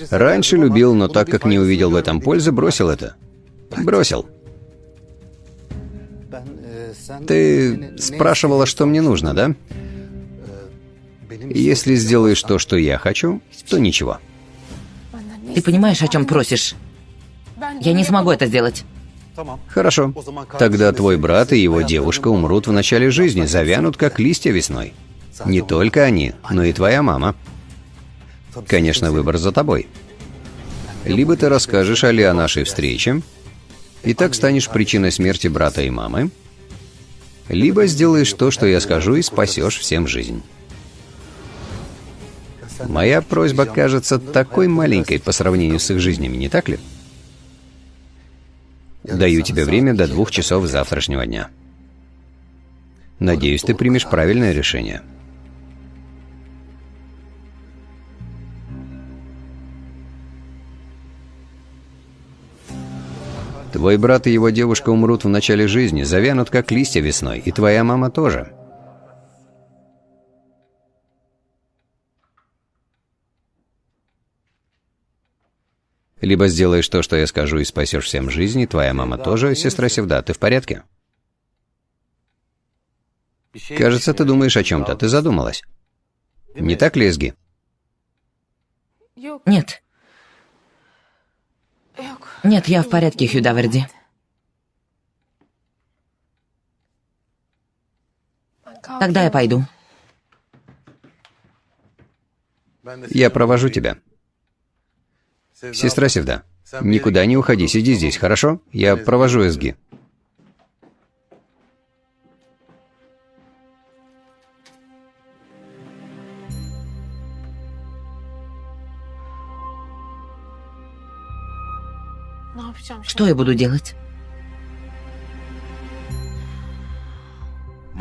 Раньше любил, но так как не увидел в этом пользы, бросил это. Бросил. Ты спрашивала, что мне нужно, да? Если сделаешь то, что я хочу, то ничего. Ты понимаешь, о чем просишь? Я не смогу это сделать. Хорошо. Тогда твой брат и его девушка умрут в начале жизни, завянут, как листья весной. Не только они, но и твоя мама. Конечно, выбор за тобой. Либо ты расскажешь Али о нашей встрече, и так станешь причиной смерти брата и мамы, либо сделаешь то, что я скажу, и спасешь всем жизнь. Моя просьба кажется такой маленькой по сравнению с их жизнями, не так ли? Даю тебе время до 2 часов завтрашнего дня. Надеюсь, ты примешь правильное решение. Твой брат и его девушка умрут в начале жизни, завянут, как листья весной, и твоя мама тоже. Либо сделаешь то, что я скажу, и спасешь всем жизнь, и твоя мама тоже. Сестра Севда, ты в порядке? Кажется, ты думаешь о чем-то. Ты задумалась. Не так ли, Эзги? Нет. Нет, я в порядке, Хюдаверди. Тогда я пойду. Я провожу тебя. Сестра Севда, никуда не уходи, сиди здесь, хорошо? Я провожу Эзги. Что я буду делать?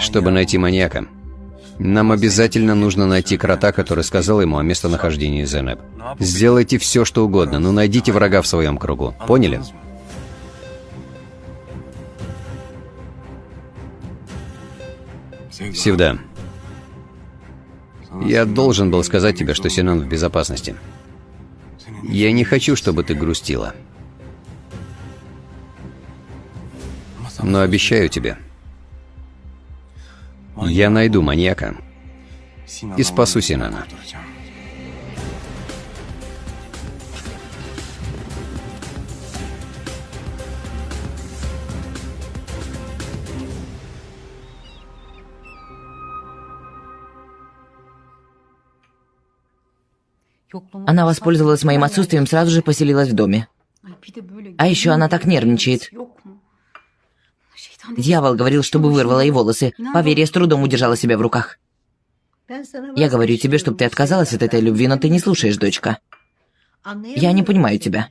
Чтобы найти маньяка, нам обязательно нужно найти крота, который сказал ему о местонахождении Зенеп. Сделайте все, что угодно, но найдите врага в своем кругу. Поняли? Севда, я должен был сказать тебе, что Синан в безопасности. Я не хочу, чтобы ты грустила. Но обещаю тебе, я найду маньяка и спасу Синана. Она воспользовалась моим отсутствием, сразу же поселилась в доме. А еще она так нервничает. Дьявол говорил, чтобы вырвала ей волосы. Поверь, я с трудом удержала себя в руках. Я говорю тебе, чтобы ты отказалась от этой любви, но ты не слушаешь, дочка. Я не понимаю тебя.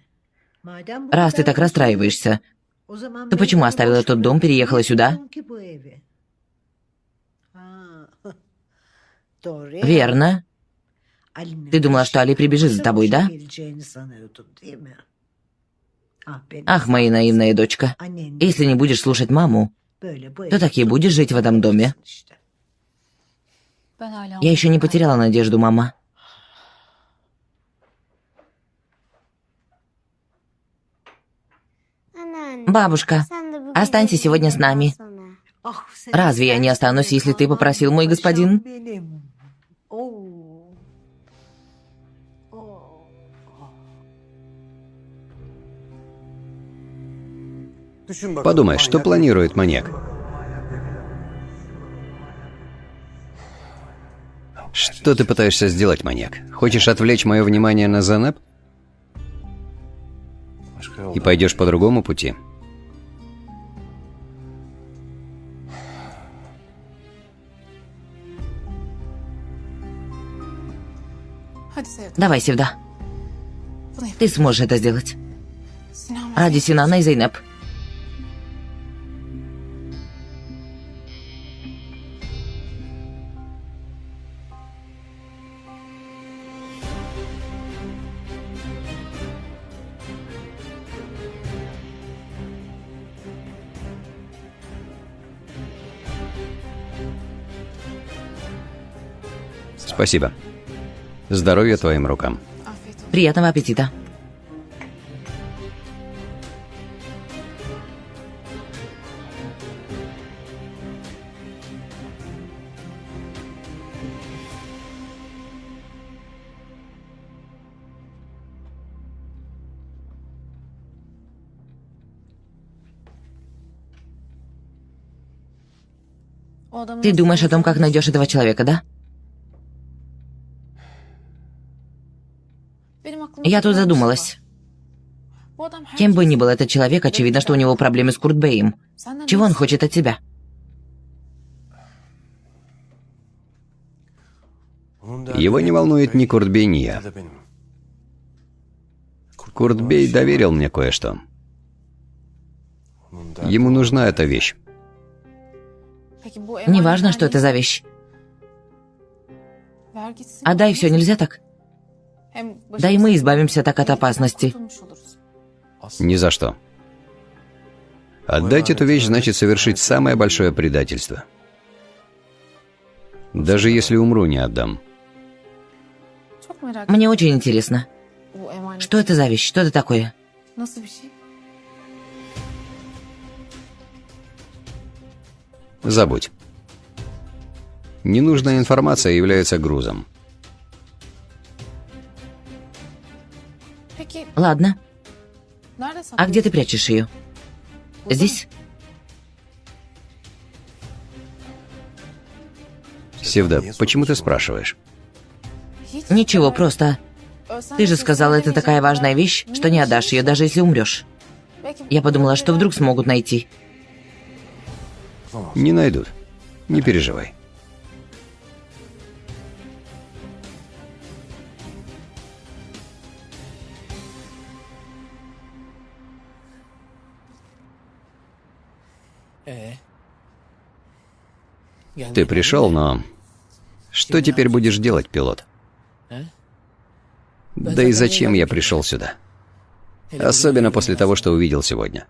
Раз ты так расстраиваешься, то почему оставила тот дом, переехала сюда? Верно. Ты думала, что Али прибежит за тобой, да? Ах, моя наивная дочка. Если не будешь слушать маму, то так и будешь жить в этом доме. Я еще не потеряла надежду, мама. Бабушка, останься сегодня с нами. Разве я не останусь, если ты попросил, мой господин? Подумай, что планирует маньяк? Что ты пытаешься сделать, маньяк? Хочешь отвлечь мое внимание на Зейнеп? И пойдешь по другому пути? Давай, Севда. Ты сможешь это сделать. Ради Синана и Зейнеп. Спасибо. Здоровья твоим рукам. Приятного аппетита. Ты думаешь о том, как найдешь этого человека, да? Я тут задумалась. Кем бы ни был этот человек, очевидно, что у него проблемы с Курт-Беем. Чего он хочет от тебя? Его не волнует ни Курт-Бей, ни я. Курт-Бей доверил мне кое-что. Ему нужна эта вещь. Неважно, что это за вещь. Отдай все, нельзя так? Да и мы избавимся так от опасности. Ни за что. Отдать эту вещь значит совершить самое большое предательство. Даже если умру, не отдам. Мне очень интересно. Что это за вещь? Что это такое? Забудь. Ненужная информация является грузом. Ладно. А где ты прячешь ее? Здесь? Севда, почему ты спрашиваешь? Ничего, просто... Ты же сказала, это такая важная вещь, что не отдашь ее, даже если умрешь. Я подумала, что вдруг смогут найти. Не найдут. Не переживай. Ты пришел, но... Что теперь будешь делать, пилот? Да и зачем я пришел сюда? Особенно после того, что увидел сегодня.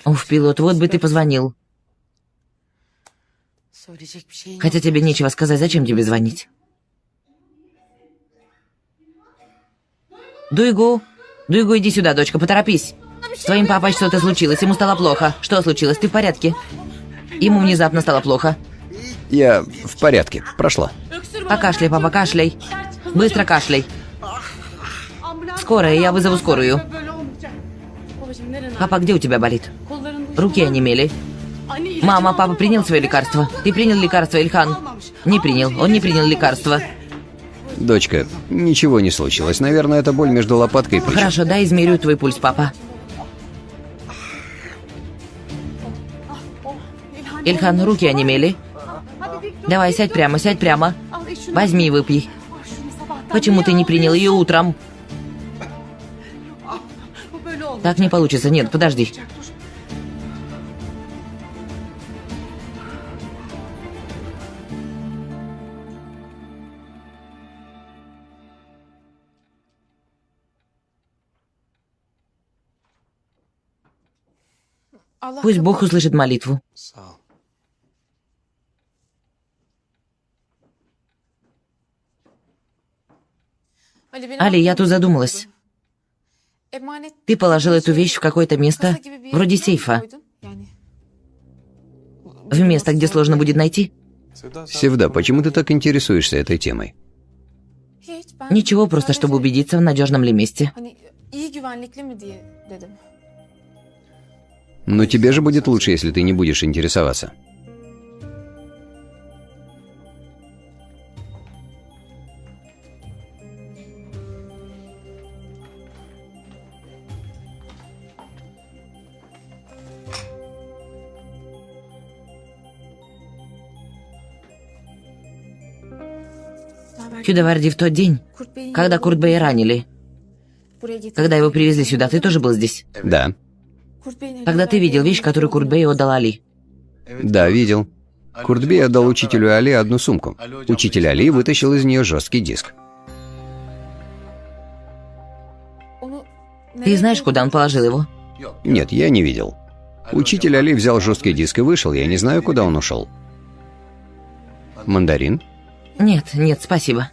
Уф, пилот, вот бы ты позвонил. Хотя тебе нечего сказать, зачем тебе звонить? Дуйгу, иди сюда, дочка, поторопись. С твоим папой что-то случилось, ему стало плохо. Что случилось, ты в порядке? Ему внезапно стало плохо. Я в порядке, прошло. Покашляй, папа, кашляй. Быстро кашляй. Скорая, я вызову скорую. Папа, где у тебя болит? Руки онемели. Мама, папа принял свое лекарство? Ты принял лекарство, Ильхан? Не принял. Он не принял лекарство. Дочка, ничего не случилось. Наверное, это боль между лопаткой и плечом. Хорошо, дай измерю твой пульс, папа. Ильхан, руки онемели. Давай, сядь прямо, сядь прямо. Возьми и выпей. Почему ты не принял ее утром? Так не получится. Нет, подожди. Пусть Бог услышит молитву. Али, я тут задумалась. Ты положил эту вещь в какое-то место, вроде сейфа. В место, где сложно будет найти? Севда, почему ты так интересуешься этой темой? Ничего, просто чтобы убедиться, в надежном ли месте. Но тебе же будет лучше, если ты не будешь интересоваться. Хюдаварди, в тот день, когда Куртбея ранили, когда его привезли сюда, ты тоже был здесь? Да. Когда ты видел вещь, которую Куртбей отдал Али? Да, видел. Куртбей отдал учителю Али одну сумку. Учитель Али вытащил из нее жесткий диск. Ты знаешь, куда он положил его? Нет, я не видел. Учитель Али взял жесткий диск и вышел, я не знаю, куда он ушел. Мандарин? Нет, нет, спасибо.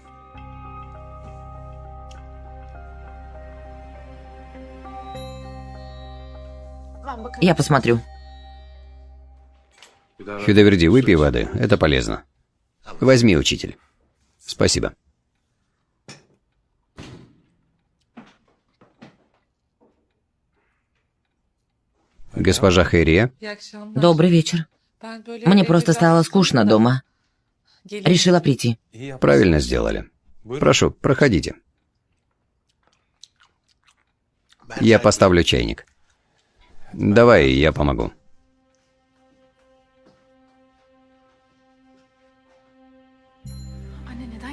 Я посмотрю. Хюдаверди, выпей воды, это полезно. Возьми, учитель. Спасибо. Госпожа Хайрия? Добрый вечер. Мне просто стало скучно дома. Решила прийти. Правильно сделали. Прошу, проходите. Я поставлю чайник. Давай, я помогу.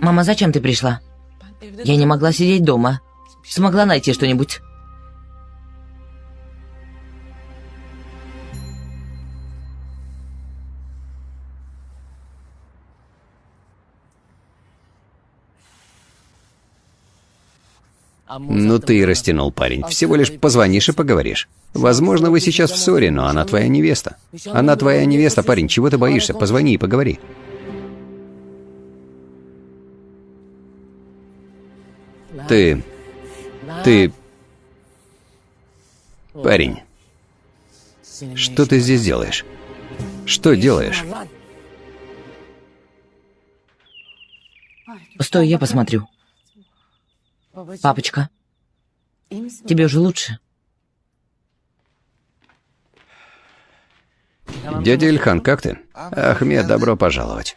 Мама, зачем ты пришла? Я не могла сидеть дома. Смогла найти что-нибудь? Ну ты и растянул, парень. Всего лишь позвонишь и поговоришь. Возможно, вы сейчас в ссоре, но она твоя невеста. Она твоя невеста, парень. Чего ты боишься? Позвони и поговори. Ты... Парень, что ты здесь делаешь? Что делаешь? Стой, я посмотрю. Папочка, тебе уже лучше? Дядя Ильхан, как ты? Ахмед, добро пожаловать.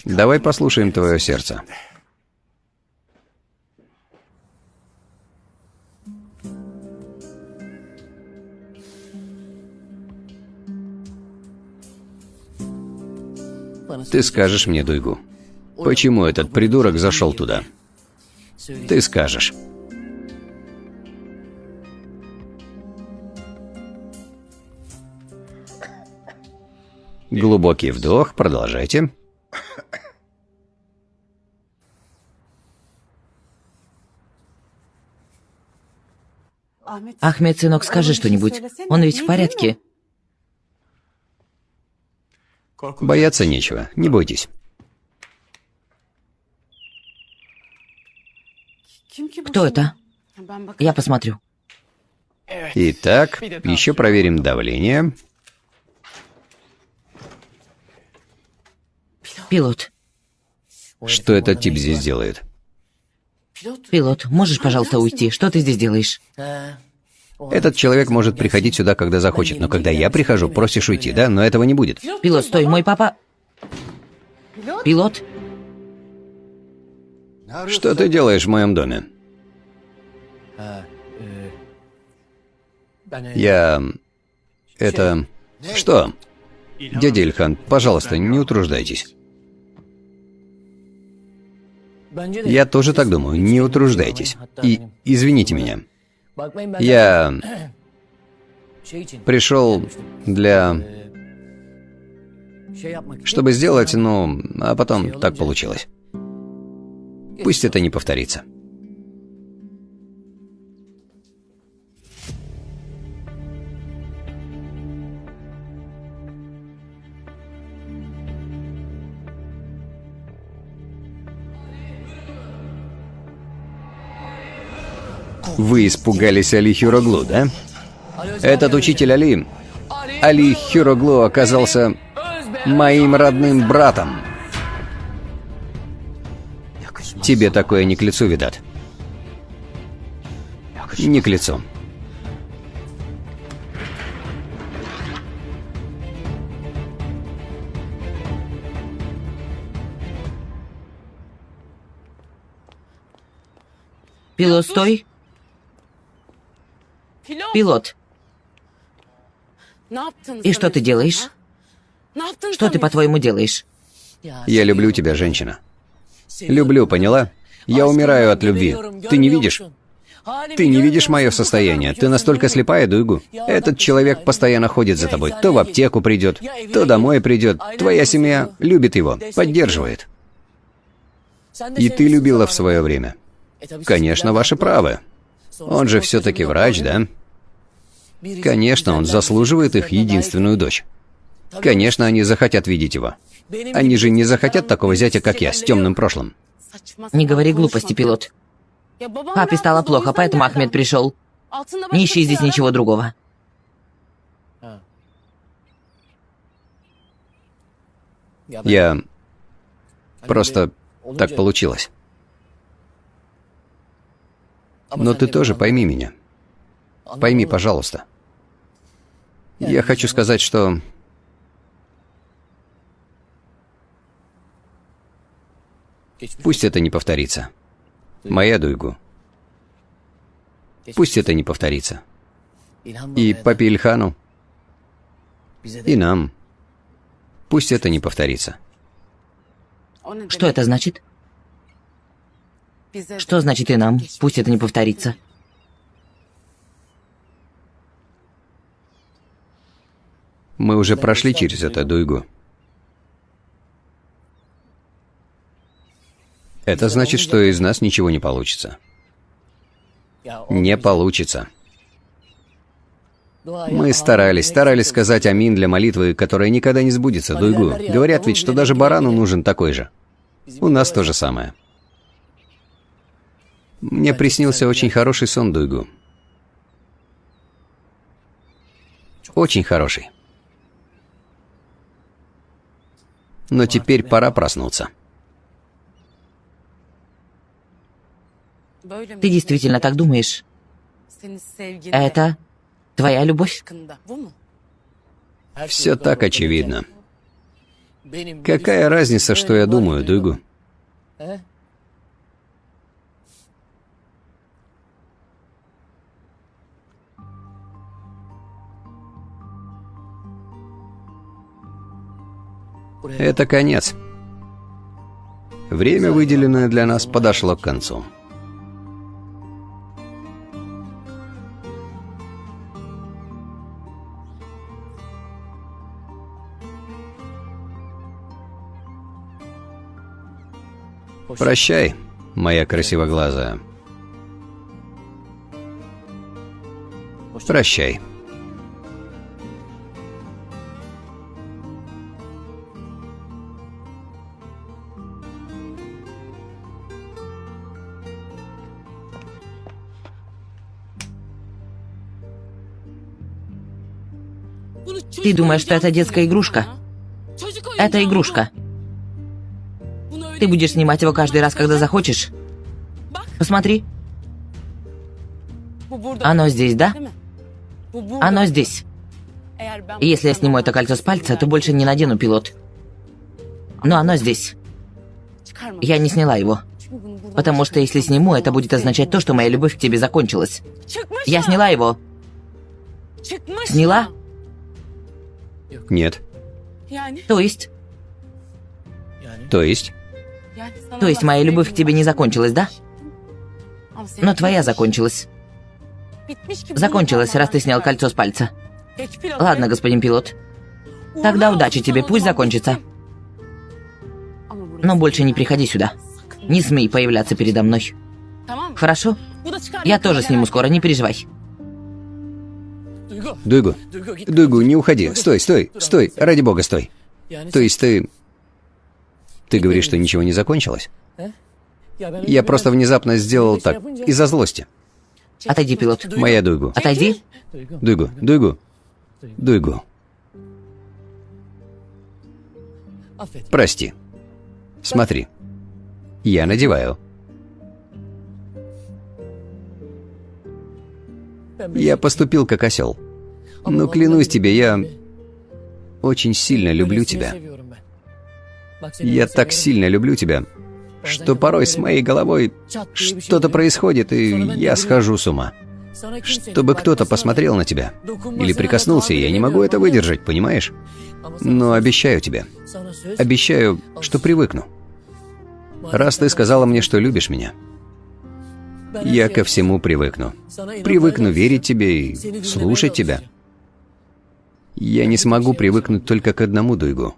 Давай послушаем твое сердце. Ты скажешь мне, Дуйгу, почему этот придурок зашел туда? Ты скажешь. Глубокий вдох, продолжайте. Ахмед, сынок, скажи что-нибудь. Он ведь в порядке. Бояться нечего, не бойтесь. Кто это? Я посмотрю. Итак, еще проверим давление. Пилот. Что этот тип здесь делает? Пилот, можешь, пожалуйста, уйти? Что ты здесь делаешь? Этот человек может приходить сюда, когда захочет, но когда я прихожу, просишь уйти, да? Но этого не будет. Пилот, стой, мой папа... Пилот? Что ты делаешь в моем доме? Я... Это... Что? Дядя Ильхан, пожалуйста, не утруждайтесь. Я тоже так думаю, не утруждайтесь. И извините меня. Я пришел чтобы сделать, а потом так получилось. Пусть это не повторится. Вы испугались Али Хюроглу, да? Этот учитель Али Хюроглу оказался моим родным братом. Тебе такое не к лицу, видат. Не к лицу. Пилот, стой. Пилот. И что ты делаешь? Что ты, по-твоему, делаешь? Я люблю тебя, женщина. Люблю, поняла? Я умираю от любви. Ты не видишь? Ты не видишь мое состояние. Ты настолько слепая, Дуйгу. Этот человек постоянно ходит за тобой. То в аптеку придет, то домой придет. Твоя семья любит его, поддерживает. И ты любила в свое время. Конечно, ваше право. Он же все-таки врач, да? Конечно, он заслуживает их единственную дочь. Конечно, они захотят видеть его. Они же не захотят такого зятя, как я, с темным прошлым. Не говори глупости, Пилот. Папе стало плохо, поэтому Ахмед пришел. Не ищи здесь ничего другого. Я... Просто так получилось. Но ты тоже пойми меня. Пойми, пожалуйста. Я хочу сказать, что... Пусть это не повторится. Моя Дуйгу. Пусть это не повторится. И папе Ильхану, и нам. Пусть это не повторится. Что это значит? Что значит и нам? Пусть это не повторится. Мы уже прошли через это, Дуйгу. Это значит, что из нас ничего не получится. Не получится. Мы старались сказать амин для молитвы, которая никогда не сбудется, Дуйгу. Говорят ведь, что даже барану нужен такой же. У нас то же самое. Мне приснился очень хороший сон, Дуйгу. Очень хороший. Но теперь пора проснуться. Ты действительно так думаешь? Это твоя любовь? Все так очевидно. Какая разница, что я думаю, Дуйгу? Это конец. Время, выделенное для нас, подошло к концу. Прощай, моя красивоглазая. Прощай. Ты думаешь, что это детская игрушка? Это игрушка. Ты будешь снимать его каждый раз, когда захочешь? Посмотри. Оно здесь, да? Оно здесь. И если я сниму это кольцо с пальца, то больше не надену, пилот. Но оно здесь. Я не сняла его. Потому что если сниму, это будет означать то, что моя любовь к тебе закончилась. Я сняла его. Сняла? Нет. То есть? То есть? То есть моя любовь к тебе не закончилась, да? Но твоя закончилась. Закончилась, раз ты снял кольцо с пальца. Ладно, господин пилот. Тогда удачи тебе, пусть закончится. Но больше не приходи сюда. Не смей появляться передо мной. Хорошо? Я тоже сниму скоро, не переживай. Дуйгу. Дуйгу, не уходи. Стой, стой, стой. Ради бога, стой. То есть ты... Ты говоришь, что ничего не закончилось? Я просто внезапно сделал так, из-за злости. Отойди, пилот. Моя Дуйгу. Отойди. Дуйгу, Дуйгу. Дуйгу. Прости. Смотри. Я надеваю. Я поступил как осел. Но клянусь тебе, я очень сильно люблю тебя. Я так сильно люблю тебя, что порой с моей головой что-то происходит, и я схожу с ума. Чтобы кто-то посмотрел на тебя или прикоснулся, я не могу это выдержать, понимаешь? Но обещаю тебе, обещаю, что привыкну. Раз ты сказала мне, что любишь меня, я ко всему привыкну. Привыкну верить тебе и слушать тебя. Я не смогу привыкнуть только к одному, Дуйгу.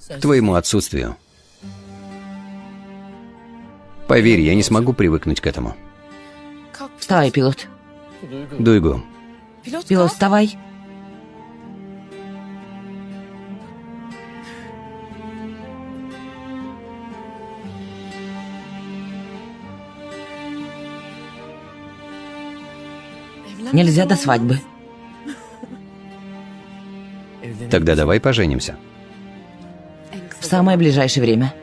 К твоему отсутствию. Поверь, я не смогу привыкнуть к этому. Вставай, пилот. Дуйгу. Пилот, вставай. Нельзя до свадьбы. Тогда давай поженимся. В самое ближайшее время.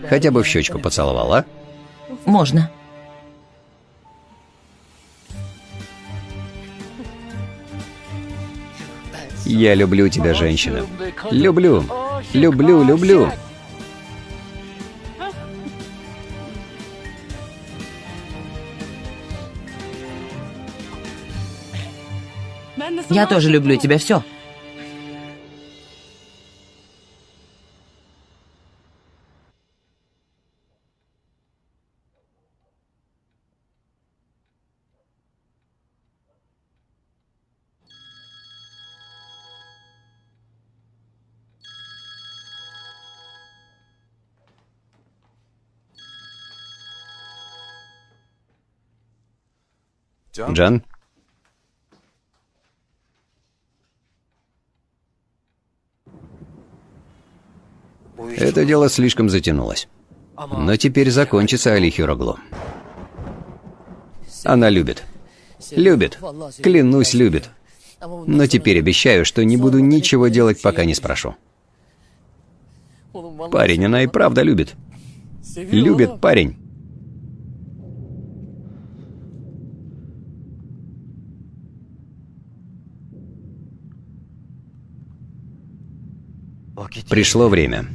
Хотя бы в щечку поцеловал, а? Можно. Я люблю тебя, женщина. Люблю. Люблю, люблю. Я тоже люблю тебя, все. Джан? Это дело слишком затянулось. Но теперь закончится Али Хироглу. Она любит. Любит. Клянусь, любит. Но теперь обещаю, что не буду ничего делать, пока не спрошу. Парень, она и правда любит. Любит парень. Пришло время.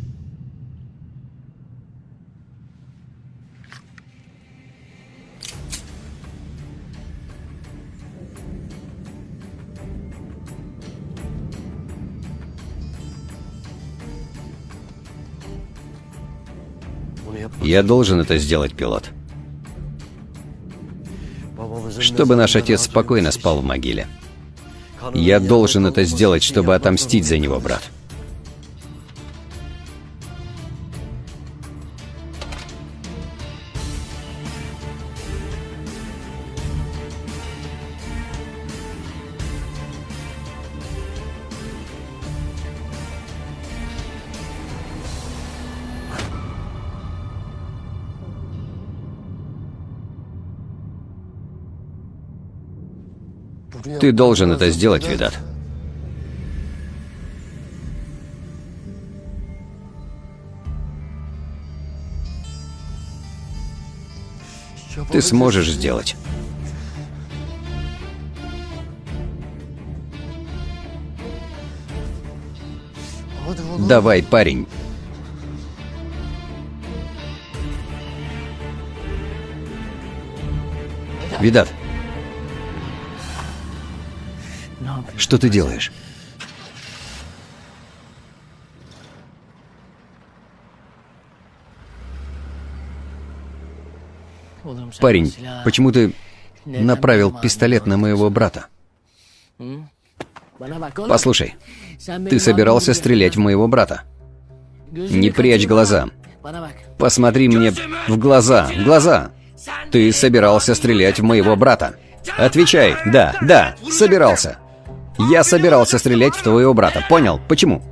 Я должен это сделать, пилот. Чтобы наш отец спокойно спал в могиле. Я должен это сделать, чтобы отомстить за него, брат. Ты должен это сделать, Видат. Ты сможешь сделать. Давай, парень. Видат, что ты делаешь? Парень, почему ты направил пистолет на моего брата? Послушай, ты собирался стрелять в моего брата. Не прячь глаза. Посмотри мне в глаза, в глаза. Ты собирался стрелять в моего брата. Отвечай, да, собирался. Я собирался стрелять в твоего брата, понял? Почему?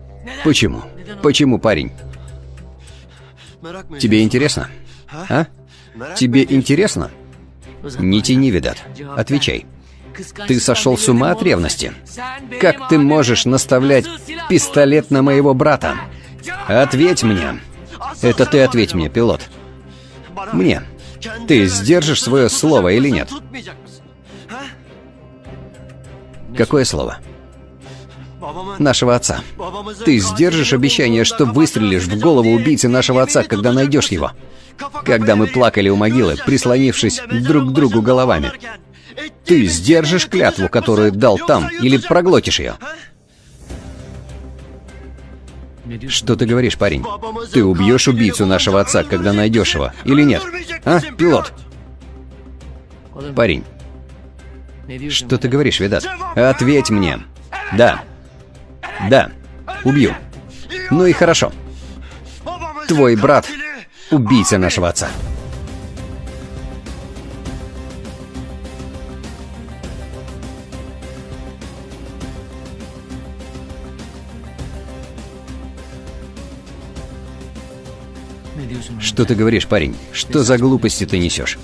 Почему? Почему, парень? Тебе интересно? А? Тебе интересно? Не тяни, Видат. Отвечай. Ты сошел с ума от ревности? Как ты можешь наставлять пистолет на моего брата? Ответь мне. Это ты ответь мне, пилот. Мне. Ты сдержишь свое слово или нет? Какое слово? Нашего отца. Ты сдержишь обещание, что выстрелишь в голову убийцы нашего отца, когда найдешь его? Когда мы плакали у могилы, прислонившись друг к другу головами. Ты сдержишь клятву, которую дал там, или проглотишь ее? Что ты говоришь, парень? Ты убьешь убийцу нашего отца, когда найдешь его, или нет? А, пилот? Парень. Что ты говоришь, Видат? Ответь мне. Да. Да. Убью. Ну и хорошо. Твой брат — убийца нашего отца. Что ты говоришь, парень? Что за глупости ты несешь?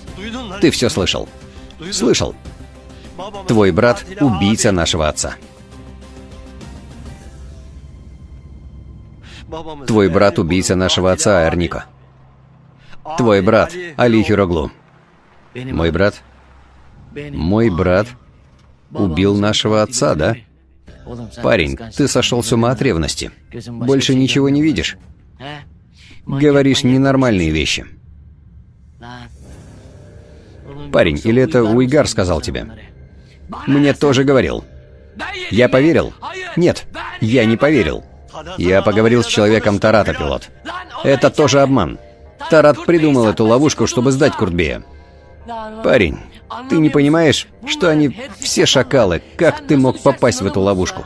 Ты все слышал. Слышал. Твой брат — убийца нашего отца. Твой брат — убийца нашего отца, Эрнико. Твой брат — Али Хироглу. Мой брат? Мой брат убил нашего отца, да? Парень, ты сошел с ума от ревности. Больше ничего не видишь. Говоришь ненормальные вещи. Парень, или это Уйгар сказал тебе? Мне тоже говорил. Я поверил? Нет, я не поверил. Я поговорил с человеком Тарата, пилот. Это тоже обман. Тарат придумал эту ловушку, чтобы сдать Куртбея. Парень, ты не понимаешь, что они все шакалы? Как ты мог попасть в эту ловушку?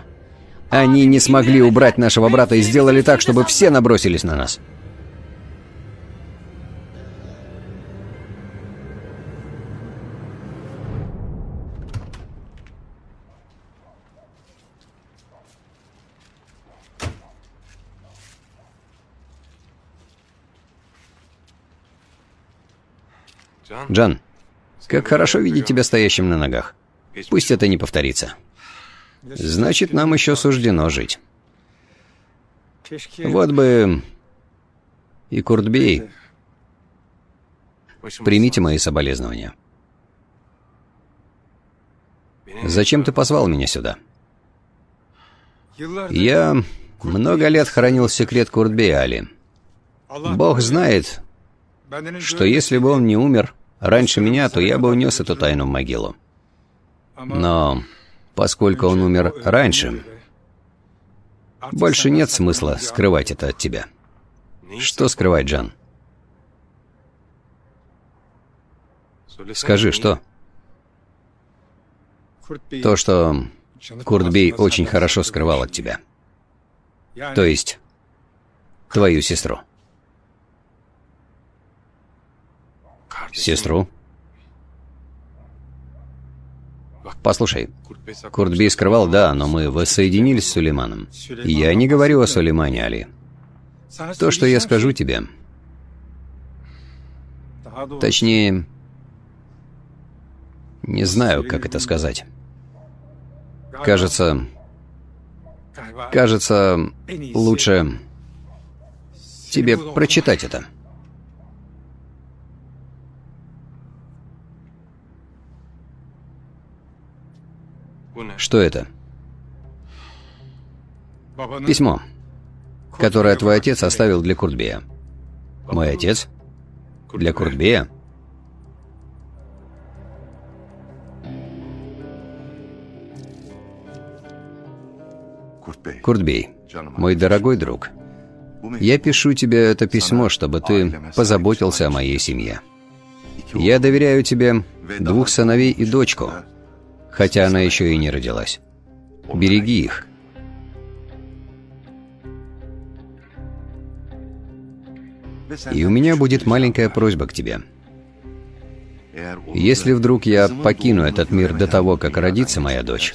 Они не смогли убрать нашего брата и сделали так, чтобы все набросились на нас. Джан, как хорошо видеть тебя стоящим на ногах. Пусть это не повторится. Значит, нам еще суждено жить. Вот бы и Куртбей. Примите мои соболезнования. Зачем ты позвал меня сюда? Я много лет хранил секрет Куртбея, Али. Бог знает, что если бы он не умер раньше меня, то я бы унес эту тайну в могилу. Но поскольку он умер раньше, больше нет смысла скрывать это от тебя. Что скрывать, Джан? Скажи, что? То, что Куртбей очень хорошо скрывал от тебя. То есть, твою сестру. Сестру? Послушай, Куртбей скрывал, да, но мы воссоединились с Сулейманом. Я не говорю о Сулеймане, Али. То, что я скажу тебе, точнее, не знаю, как это сказать. Кажется, лучше тебе прочитать это. Что это? Письмо. которое твой отец оставил для Куртбея. Мой отец? Для Куртбея? Куртбей, мой дорогой друг, я пишу тебе это письмо, чтобы ты позаботился о моей семье. Я доверяю тебе 2 сыновей и дочку, хотя она еще и не родилась. Береги их. И у меня будет маленькая просьба к тебе. Если вдруг я покину этот мир до того, как родится моя дочь,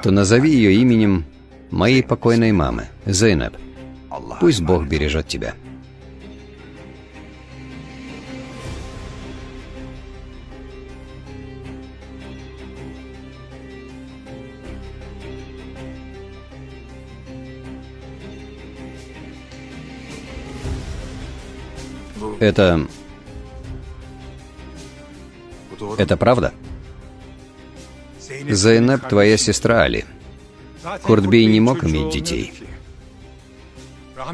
то назови ее именем моей покойной мамы, Зейнеп. Пусть Бог бережет тебя. Это правда? Зейнеп твоя сестра, Али. Куртбей не мог иметь детей.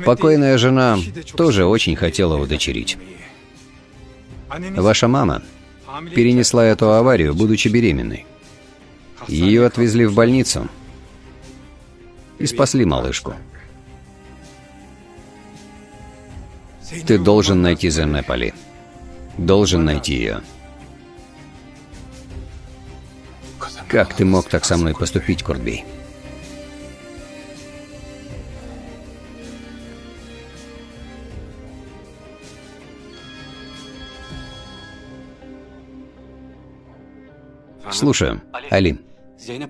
Покойная жена тоже очень хотела удочерить. Ваша мама перенесла эту аварию, будучи беременной. Ее отвезли в больницу и спасли малышку. Ты должен найти Зейнеп, Али. Должен найти ее. Как ты мог так со мной поступить, Куртбей? Слушаю, Али.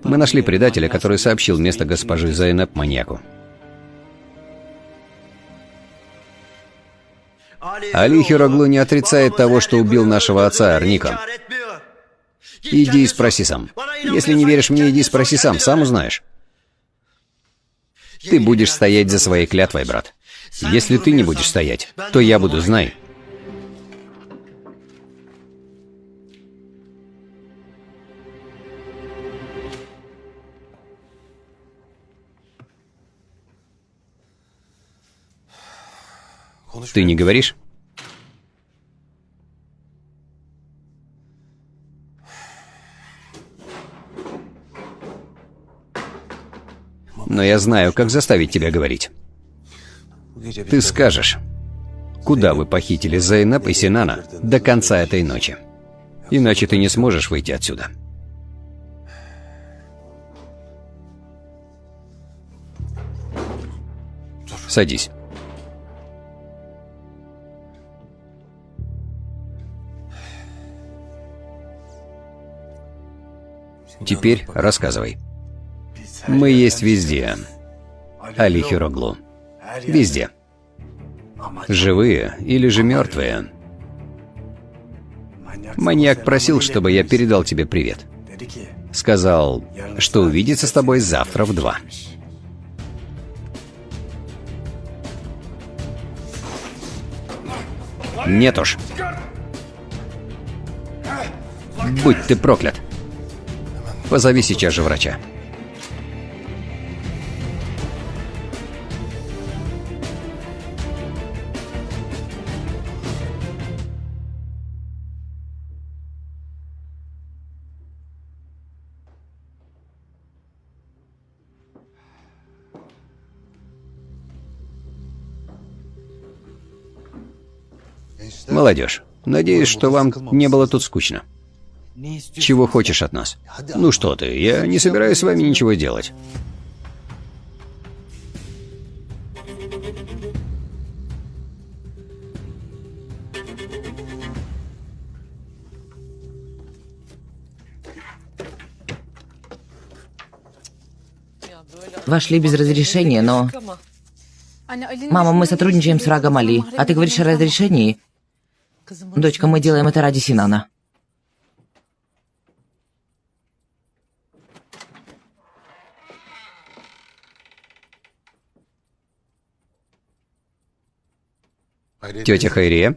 Мы нашли предателя, который сообщил место госпожи Зейнеп маньяку. Али Хироглу не отрицает того, что убил нашего отца Арника. Иди и спроси сам. Если не веришь мне, иди спроси сам, сам узнаешь. Ты будешь стоять за своей клятвой, брат. Если ты не будешь стоять, то я буду, знай. Ты не говоришь? Но я знаю, как заставить тебя говорить. Ты скажешь, куда вы похитили Зейнеп и Синана до конца этой ночи. Иначе ты не сможешь выйти отсюда. Садись. Теперь рассказывай. Мы есть везде, Али Хироглу. Везде. Живые или же мертвые. Маньяк просил, чтобы я передал тебе привет. Сказал, что увидится с тобой завтра в 2. Нет уж. Будь ты проклят. Позови сейчас же врача. Молодежь, надеюсь, что вам не было тут скучно. Чего хочешь от нас? Ну что ты, я не собираюсь с вами ничего делать. Вошли без разрешения, но... Мама, мы сотрудничаем с врагом Али, а ты говоришь о разрешении? Дочка, мы делаем это ради Синана. Тетя Хайрия?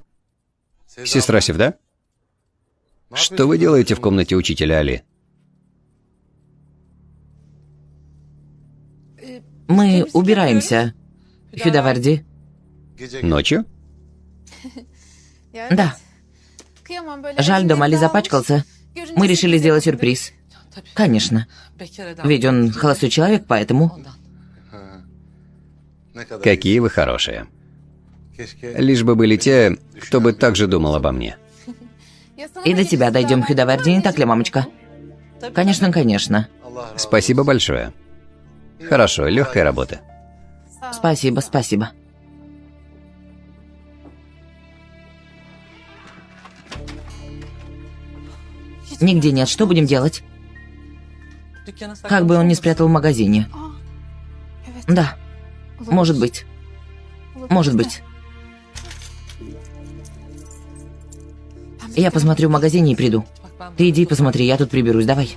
Сестра Севда? Что вы делаете в комнате учителя Али? Мы убираемся. Хюдаварди. Ночью? Да. Жаль, дом Али запачкался. Мы решили сделать сюрприз. Конечно. Ведь он холостой человек, поэтому... Какие вы хорошие. Лишь бы были те, кто бы так же думал обо мне. И до тебя дойдем, Хюдаварди, не так ли, мамочка? Конечно, конечно. Спасибо большое. Хорошо, легкой работы. Спасибо, спасибо. Нигде нет. Что будем делать? Как бы он не спрятал в магазине. Да. Может быть. Может быть. Я посмотрю в магазине и приду. Ты иди посмотри, я тут приберусь, давай.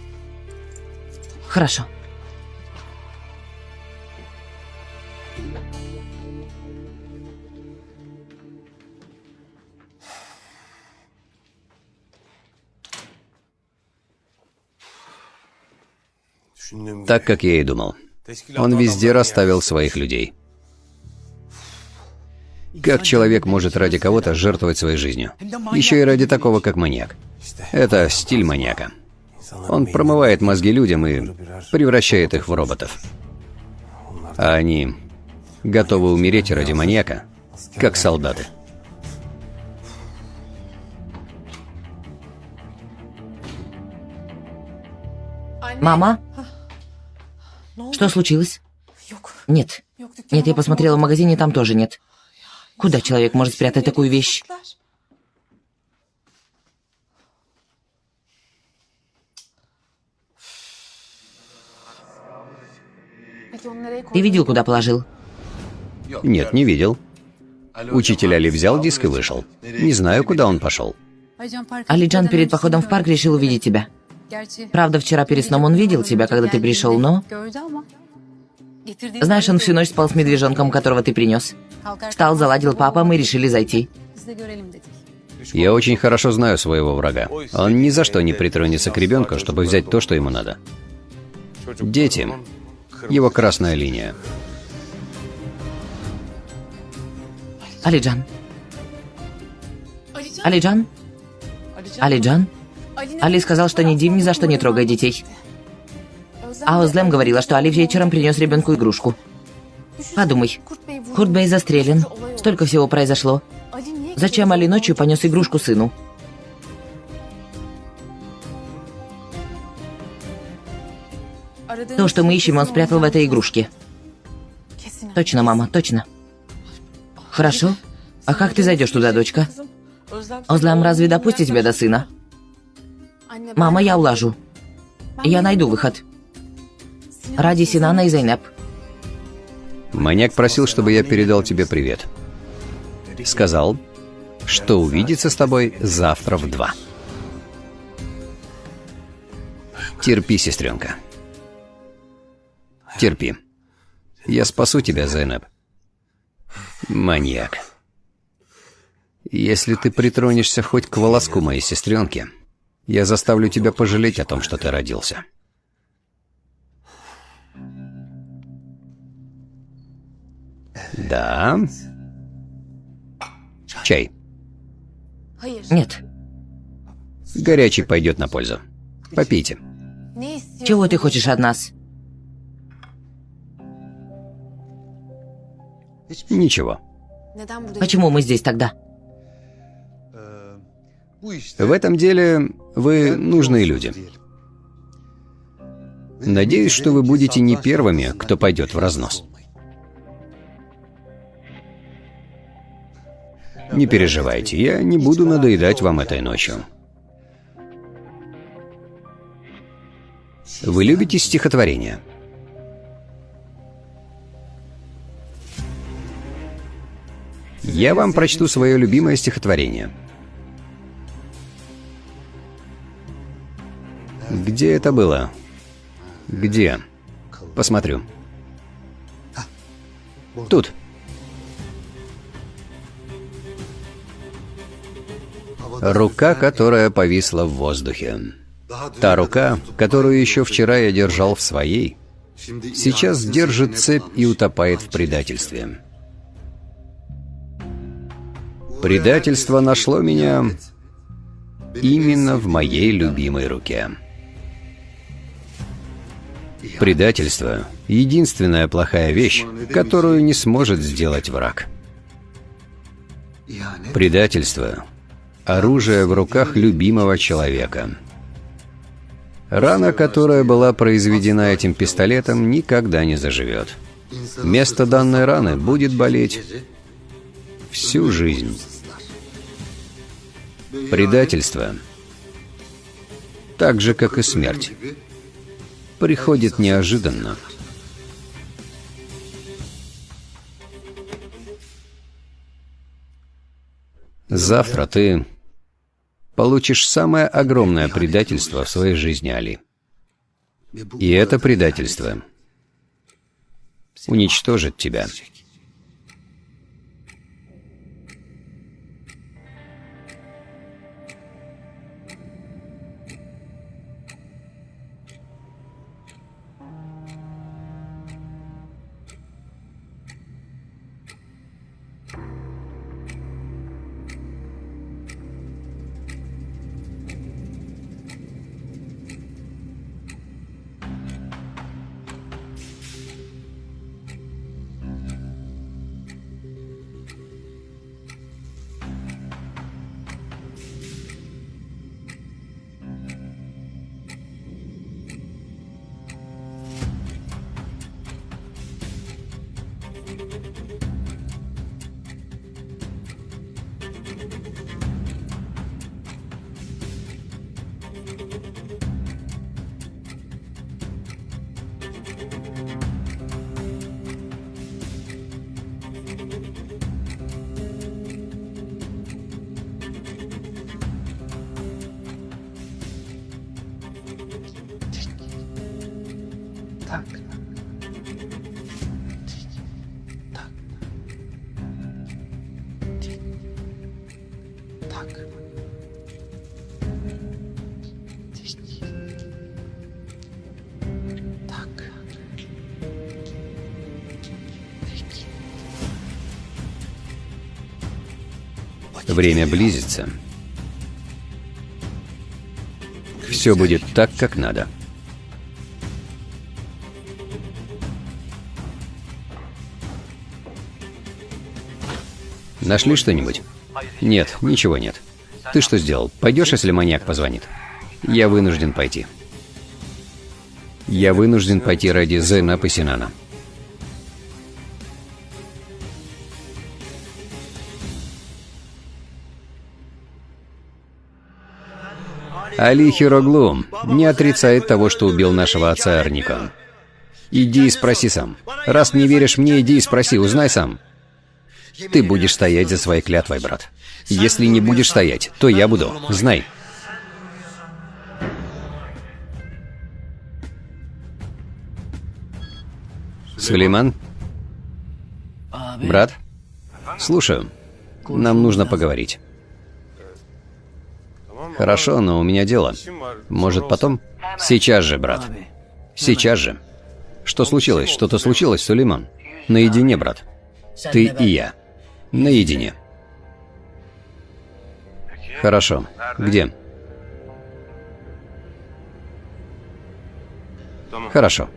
Хорошо. Так, как я и думал. Он везде расставил своих людей. Как человек может ради кого-то жертвовать своей жизнью? Еще и ради такого, как маньяк. Это стиль маньяка. Он промывает мозги людям и превращает их в роботов. А они готовы умереть ради маньяка, как солдаты. Мама? Что случилось? Нет. Нет, я посмотрела в магазине, там тоже нет. Куда человек может спрятать такую вещь? Ты видел, куда положил? Нет, не видел. Учитель Али взял диск и вышел. Не знаю, куда он пошел. Алиджан перед походом в парк решил увидеть тебя. Правда, вчера перед сном он видел тебя, когда ты пришел, но... Знаешь, он всю ночь спал с медвежонком, которого ты принес. Встал, заладил папа, мы решили зайти. Я очень хорошо знаю своего врага. Он ни за что не притронется к ребенку, чтобы взять то, что ему надо. Дети. Его красная линия. Алиджан. Алиджан? Алиджан? Али сказал, что Недим ни за что не трогает детей. А Озлем говорила, что Али вечером принес ребенку игрушку. Подумай, Куртбей застрелен. Столько всего произошло. Зачем Али ночью понес игрушку сыну? То, что мы ищем, он спрятал в этой игрушке. Точно, мама, точно. Хорошо. А как ты зайдешь туда, дочка? Озлем разве допустит тебя до сына? Мама, я улажу. Я найду выход. Ради Синана и Зайнеп. Маньяк просил, чтобы я передал тебе привет. Сказал, что увидится с тобой завтра в 2. Терпи, сестренка. Терпи. Я спасу тебя, Зайнеп. Маньяк. Если ты притронешься хоть к волоску моей сестренки, я заставлю тебя пожалеть о том, что ты родился. Да? Чай. Нет. Горячий пойдет на пользу. Попейте. Чего ты хочешь от нас? Ничего. Почему мы здесь тогда? В этом деле вы нужные люди. Надеюсь, что вы будете не первыми, кто пойдет в разнос. Не переживайте, я не буду надоедать вам этой ночью. Вы любите стихотворения? Я вам прочту свое любимое стихотворение. Где это было? Где? Посмотрю. Тут. Рука, которая повисла в воздухе. Та рука, которую еще вчера я держал в своей, сейчас держит цепь и утопает в предательстве. Предательство нашло меня именно в моей любимой руке. Предательство — единственная плохая вещь, которую не сможет сделать враг. Предательство — оружие в руках любимого человека. Рана, которая была произведена этим пистолетом, никогда не заживет. Место данной раны будет болеть всю жизнь. Предательство, так же как и смерть, приходит неожиданно. Завтра ты получишь самое огромное предательство в своей жизни, Али. И это предательство уничтожит тебя. Время близится. Все будет так, как надо. Нашли что-нибудь? Нет, ничего нет. Ты что сделал? Пойдешь, если маньяк позвонит? Я вынужден пойти. Я вынужден пойти ради Зейнаб и Синана. Али Хироглу не отрицает того, что убил нашего отца Арника. Иди и спроси сам. Раз не веришь мне, иди и спроси, узнай сам. Ты будешь стоять за своей клятвой, брат. Если не будешь стоять, то я буду. Знай. Сулейман? Брат? Слушаю. Нам нужно поговорить. Хорошо, но у меня дело. Может, потом? Сейчас же, брат. Сейчас же. Что случилось? Что-то случилось, Сулейман? Наедине, брат. Ты и я. Наедине. Хорошо. Где? Хорошо.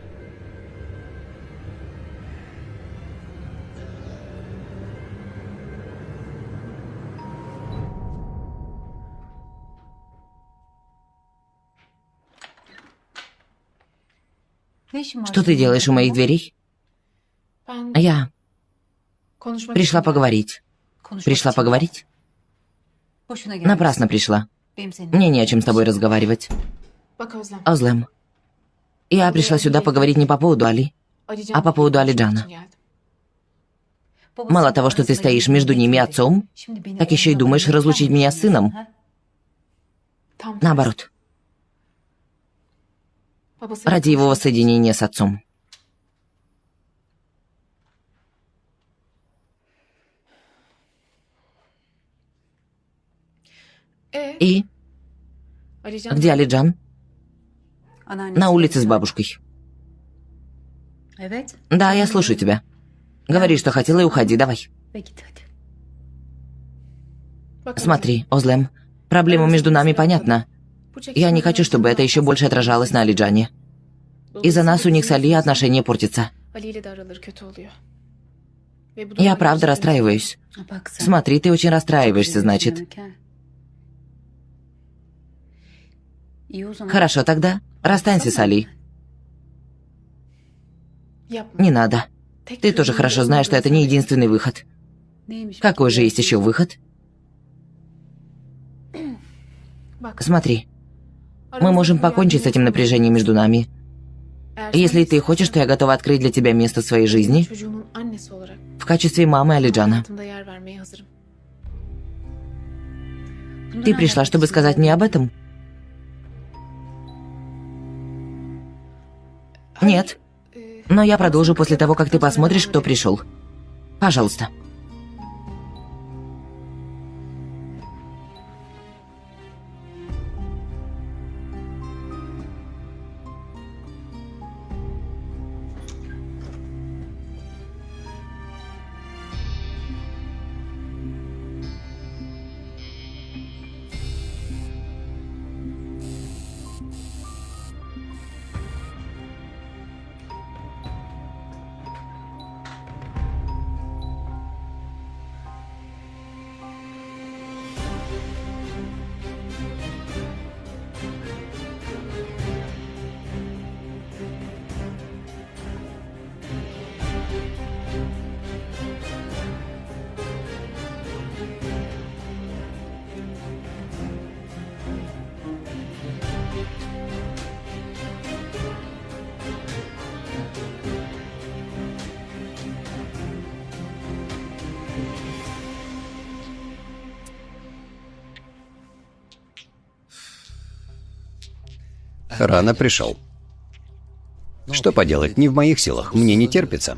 Что ты делаешь у моих дверей? Я пришла поговорить. Пришла поговорить? Напрасно пришла. Мне не о чем с тобой разговаривать. Озлем, я пришла сюда поговорить не по поводу Али, а по поводу Алиджана. Мало того, что ты стоишь между ними и отцом, так еще и думаешь разлучить меня с сыном. Наоборот. Ради его воссоединения с отцом. И? Где Алиджан? На улице с бабушкой. Да, я слушаю тебя. Говори, что хотела, и уходи, давай. Смотри, Озлем, проблема между нами понятна. Я не хочу, чтобы это еще больше отражалось на Алиджане. Из-за нас у них с Али отношения портятся. Я правда расстраиваюсь. Смотри, ты очень расстраиваешься, значит. Хорошо тогда, расстанься с Али. Не надо. Ты тоже хорошо знаешь, что это не единственный выход. Какой же есть еще выход? Смотри, мы можем покончить с этим напряжением между нами. Если ты хочешь, то я готова открыть для тебя место в своей жизни в качестве мамы Алиджана. Ты пришла, чтобы сказать мне об этом? Нет. Но я продолжу после того, как ты посмотришь, кто пришел. Пожалуйста. Рано пришел. Что поделать, не в моих силах, мне не терпится.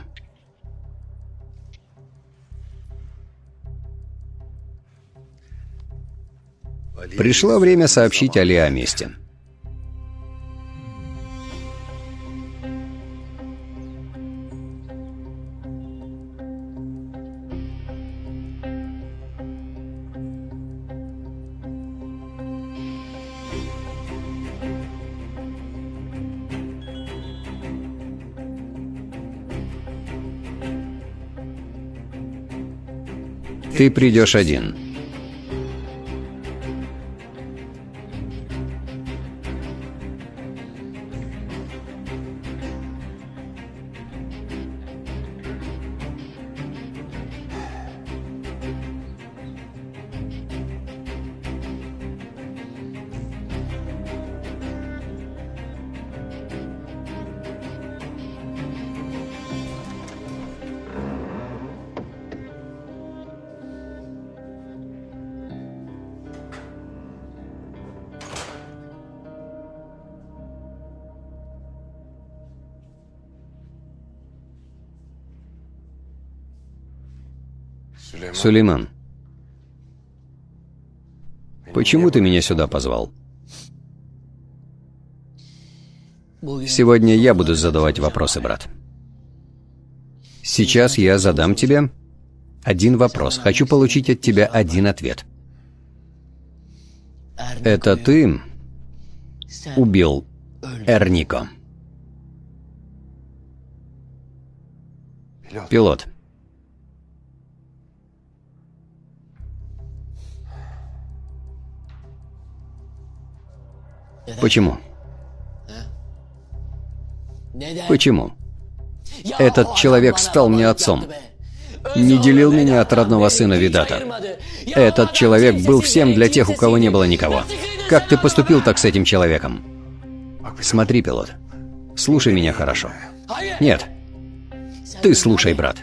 Пришло время сообщить Али о месте. Ты придешь один. Сулейман, почему ты меня сюда позвал? Сегодня я буду задавать вопросы, брат. Сейчас я задам тебе один вопрос. Хочу получить от тебя один ответ. Это ты убил Эрнико? Пилот. Почему? Почему? Этот человек стал мне отцом. Не делил меня от родного сына Видата. Этот человек был всем для тех, у кого не было никого. Как ты поступил так с этим человеком? Смотри, пилот. Слушай меня хорошо. Нет. Ты слушай, брат.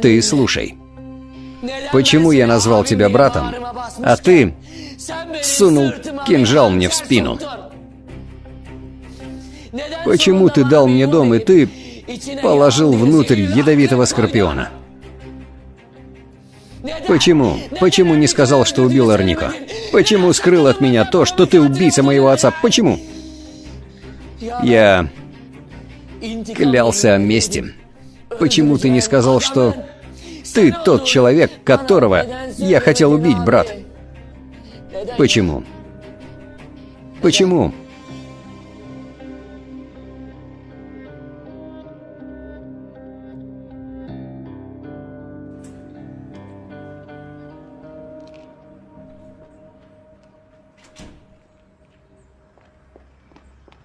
Ты слушай. Почему я назвал тебя братом, а ты сунул кинжал мне в спину? Почему ты дал мне дом, и ты положил внутрь ядовитого скорпиона? Почему? Почему не сказал, что убил Эрнико? Почему скрыл от меня то, что ты убийца моего отца? Почему? Я клялся о мести. Почему ты не сказал, что Ты тот человек, которого я хотел убить, брат. Почему? Почему?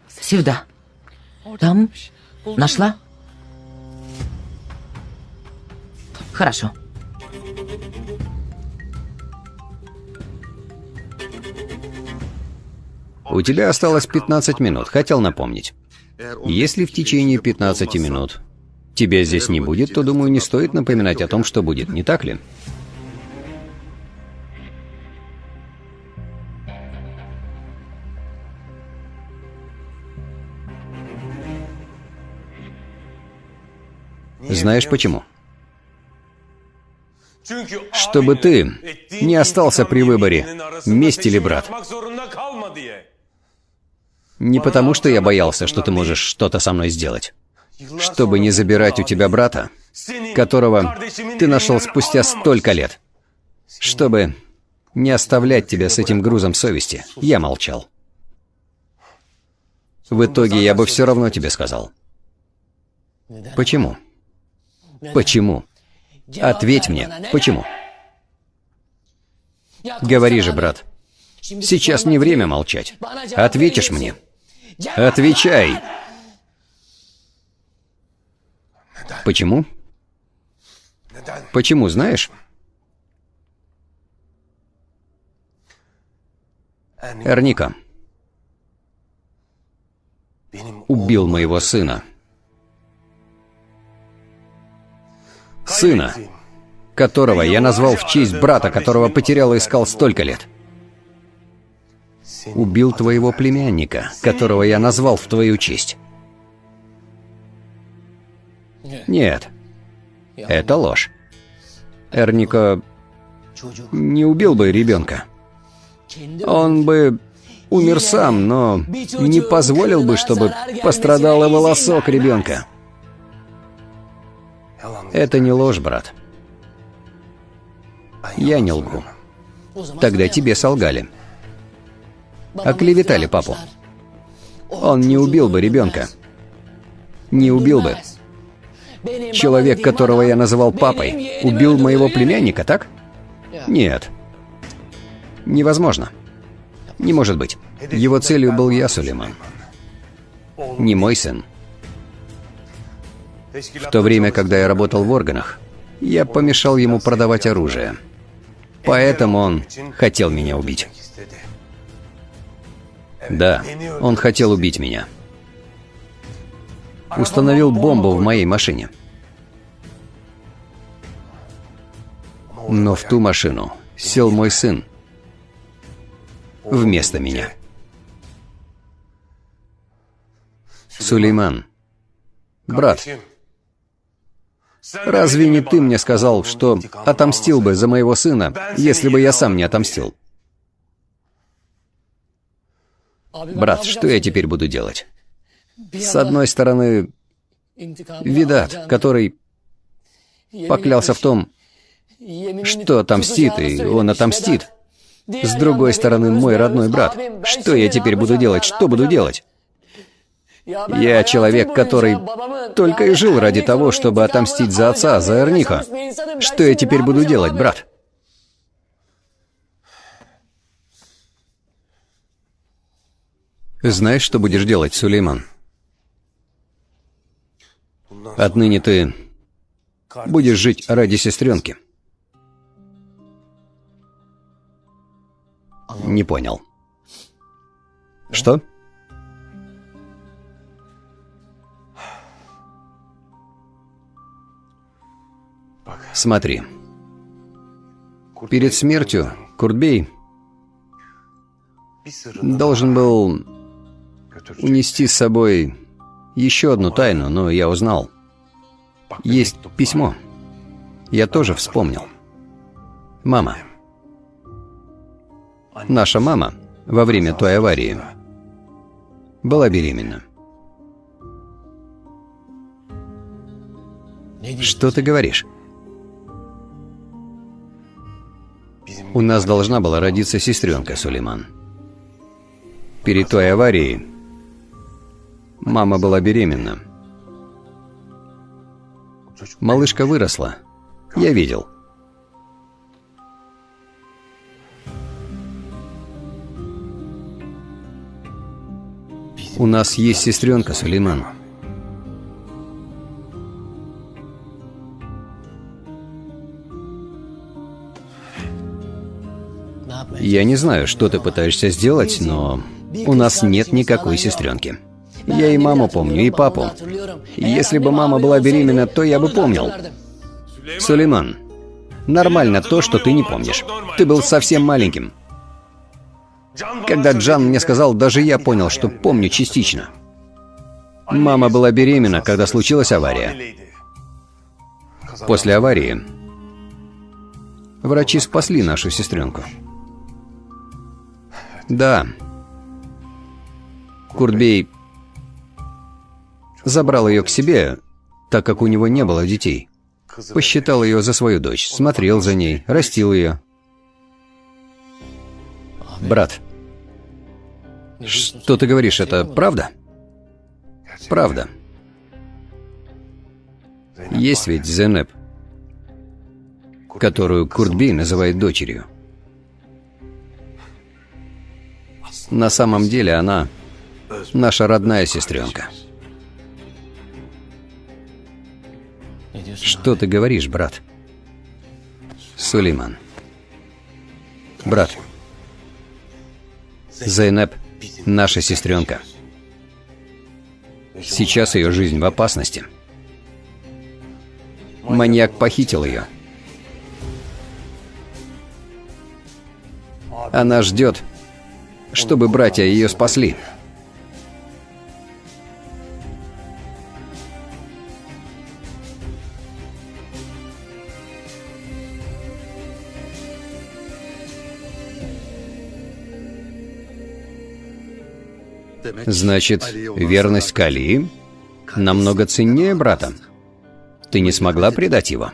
Сюда. Там? Нашла? Хорошо. У тебя осталось 15 минут, хотел напомнить. Если в течение 15 минут тебя здесь не будет, то, думаю, не стоит напоминать о том, что будет, не так ли? Знаешь почему? Чтобы ты не остался при выборе, месть или брат. Не потому, что я боялся, что ты можешь что-то со мной сделать. Чтобы не забирать у тебя брата, которого ты нашел спустя столько лет. Чтобы не оставлять тебя с этим грузом совести, я молчал. В итоге я бы все равно тебе сказал. Почему? Почему? Ответь мне, почему? Говори же, брат. Сейчас не время молчать. Ответишь мне? Отвечай! Почему? Почему, знаешь? Эрника убил моего сына. Сына, которого я назвал в честь брата, которого потерял и искал столько лет. Убил твоего племянника, которого я назвал в твою честь. Нет, это ложь. Эрника не убил бы ребенка. Он бы умер сам, но не позволил бы, чтобы пострадал и волосок ребенка. Это не ложь, брат. Я не лгу. Тогда тебе солгали. Оклеветали папу. Он не убил бы ребенка. Не убил бы. Человек, которого я называл папой, убил моего племянника, так? Нет. Невозможно. Не может быть. Его целью был я, Сулейман. Не мой сын. В то время, когда я работал в органах, я помешал ему продавать оружие. Поэтому он хотел меня убить. Да, он хотел убить меня. Установил бомбу в моей машине. Но в ту машину сел мой сын вместо меня. Сулейман, брат, разве не ты мне сказал, что отомстил бы за моего сына, если бы я сам не отомстил? Брат, что я теперь буду делать? С одной стороны, Видат, который поклялся в том, что отомстит, и он отомстит. С другой стороны, мой родной брат. Что я теперь буду делать? Что буду делать? Я человек, который только и жил ради того, чтобы отомстить за отца, за Эрнику. Что я теперь буду делать, брат? Знаешь, что будешь делать, Сулейман? Отныне ты будешь жить ради сестренки. Не понял. Что? Смотри. Перед смертью Куртбей должен был унести с собой еще одну тайну, но я узнал. Есть письмо. Я тоже вспомнил. Мама. Наша мама во время той аварии была беременна. Что ты говоришь? У нас должна была родиться сестренка, Сулейман. Перед той аварией мама была беременна. Малышка выросла. Я видел. У нас есть сестренка, Сулейман. Я не знаю, что ты пытаешься сделать, но у нас нет никакой сестренки. Я и маму помню, и папу. Если бы мама была беременна, то я бы помнил. Сулейман, нормально то, что ты не помнишь. Ты был совсем маленьким. Когда Джан мне сказал, даже я понял, что помню частично. Мама была беременна, когда случилась авария. После аварии врачи спасли нашу сестренку. Да. Куртбей забрал ее к себе, так как у него не было детей. Посчитал ее за свою дочь, смотрел за ней, растил ее. Брат, что ты говоришь, это правда? Правда. Есть ведь Зейнеп, которую Куртбей называет дочерью. На самом деле она наша родная сестренка. Что ты говоришь, брат? Сулейман. Брат. Зейнеп – наша сестренка. Сейчас ее жизнь в опасности. Маньяк похитил ее. Она ждет, чтобы братья ее спасли. Значит, верность Кали намного ценнее брата. Ты не смогла предать его.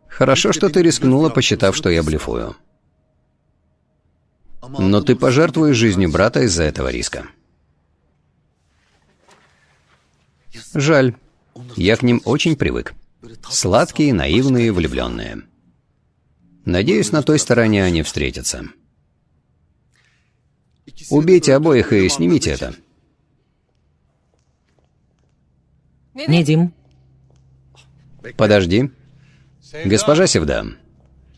Хорошо, что ты рискнула, посчитав, что я блефую. Но ты пожертвуешь жизнью брата из-за этого риска. Жаль. Я к ним очень привык. Сладкие, наивные, влюбленные. Надеюсь, на той стороне они встретятся. Убейте обоих и снимите это. Недим. Подожди. Госпожа Севда,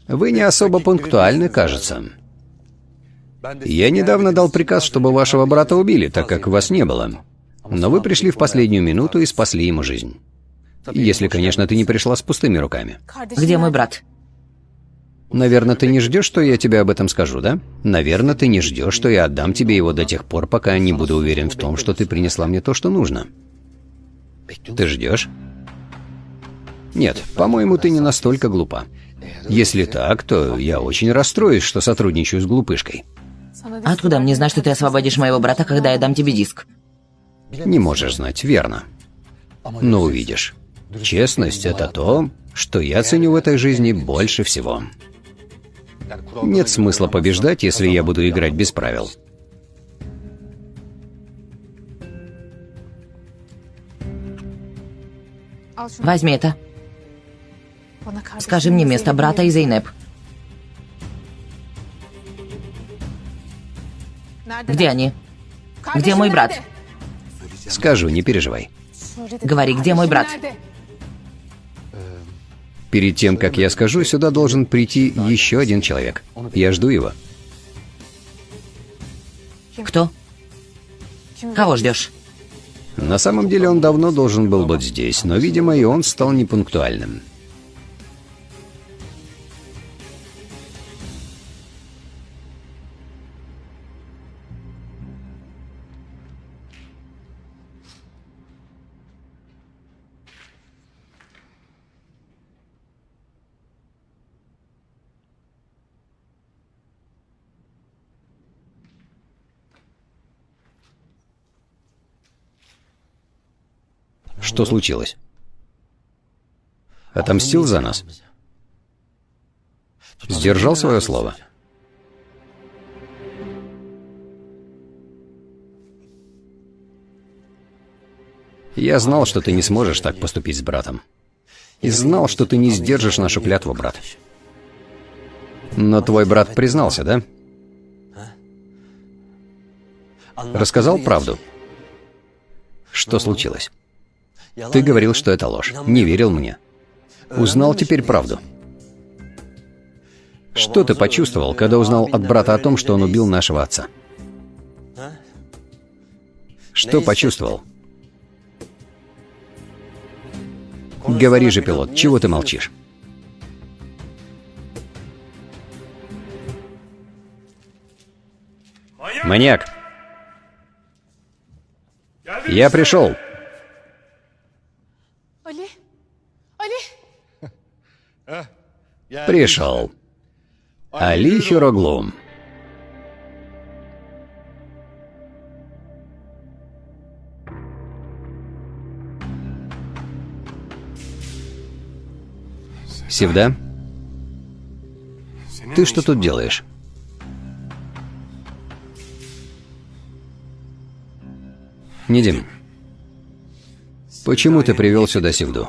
вы не особо пунктуальны, кажется. Я недавно дал приказ, чтобы вашего брата убили, так как вас не было. Но вы пришли в последнюю минуту и спасли ему жизнь. Если, конечно, ты не пришла с пустыми руками. Где мой брат? Наверное, ты не ждешь, что я тебе об этом скажу, да? Наверное, ты не ждешь, что я отдам тебе его до тех пор, пока не буду уверен в том, что ты принесла мне то, что нужно. Ты ждешь? Нет, по-моему, ты не настолько глупа. Если так, то я очень расстроюсь, что сотрудничаю с глупышкой. Откуда мне знать, что ты освободишь моего брата, когда я дам тебе диск? Не можешь знать, верно. Но увидишь. Честность — это то, что я ценю в этой жизни больше всего. Нет смысла побеждать, если я буду играть без правил. Возьми это. Скажи мне место брата и Зейнеп. Где они? Где мой брат? Скажу, не переживай. Говори, где мой брат? Перед тем, как я скажу, сюда должен прийти еще один человек. Я жду его. Кто? Кого ждешь? На самом деле он давно должен был быть здесь, но, видимо, и он стал непунктуальным. Что случилось? Отомстил за нас? Сдержал свое слово. Я знал, что ты не сможешь так поступить с братом. И знал, что ты не сдержишь нашу клятву, брат. Но твой брат признался, да? Рассказал правду. Что случилось? Ты говорил, что это ложь. Не верил мне. Узнал теперь правду. Что ты почувствовал, когда узнал от брата о том, что он убил нашего отца? Что почувствовал? Говори же, пилот, чего ты молчишь? Маньяк! Я пришел! Пришел. Али Хироглу. Севда? Ты что тут делаешь? Недим, почему ты привел сюда Севду?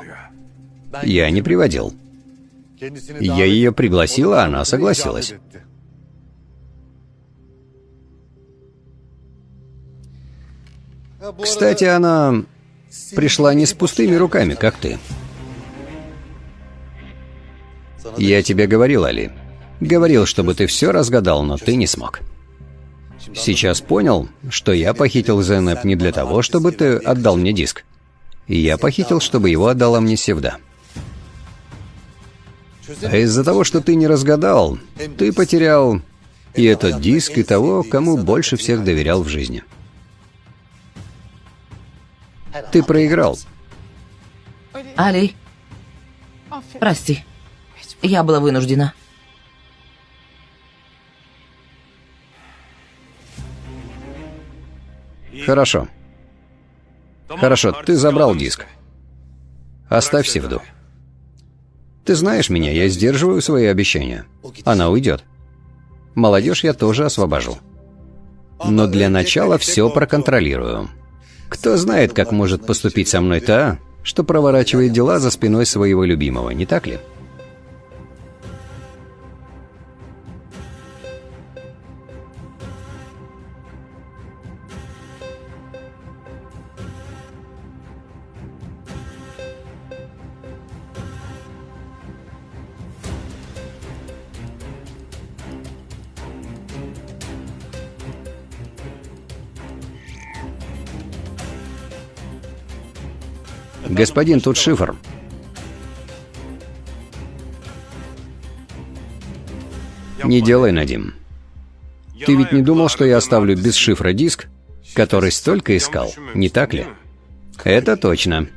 Я не приводил. Я ее пригласил, а она согласилась. Кстати, она пришла не с пустыми руками, как ты. Я тебе говорил, Али. Говорил, чтобы ты все разгадал, но ты не смог. Сейчас понял, что я похитил Зейнеп не для того, чтобы ты отдал мне диск. Я похитил, чтобы его отдала мне Севда. А из-за того, что ты не разгадал, ты потерял и этот диск, и того, кому больше всех доверял в жизни. Ты проиграл. Али, прости. Я была вынуждена. Хорошо. Хорошо, ты забрал диск. Оставь Севду. Ты знаешь меня, я сдерживаю свои обещания. Она уйдет. Молодежь я тоже освобожу. Но для начала все проконтролирую. Кто знает, как может поступить со мной та, что проворачивает дела за спиной своего любимого, не так ли? Господин, тут шифр. Не делай, Надим. Ты ведь не думал, что я оставлю без шифра диск, который столько искал, не так ли? Это точно.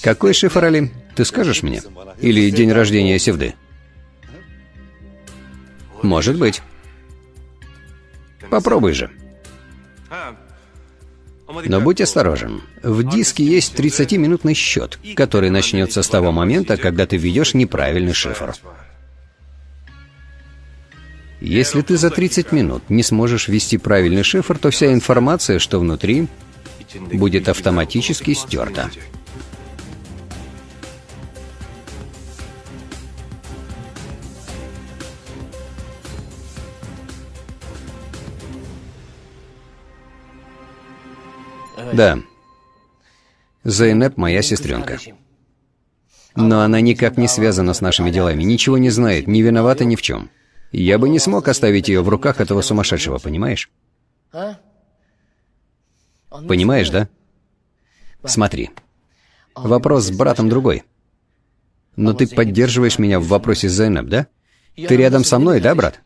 Какой шифр, Али? Ты скажешь мне? Или день рождения Севды? Может быть. Попробуй же. Но будь осторожен. В диске есть 30-минутный счет, который начнется с того момента, когда ты введешь неправильный шифр. Если ты за 30 минут не сможешь ввести правильный шифр, то вся информация, что внутри, будет автоматически стерта. Да. Зейнеп моя сестренка. Но она никак не связана с нашими делами, ничего не знает, не виновата ни в чем. Я бы не смог оставить ее в руках этого сумасшедшего, понимаешь? Понимаешь, да? Смотри. Вопрос с братом другой. Но ты поддерживаешь меня в вопросе с Зейнеп, да? Ты рядом со мной, да, брат?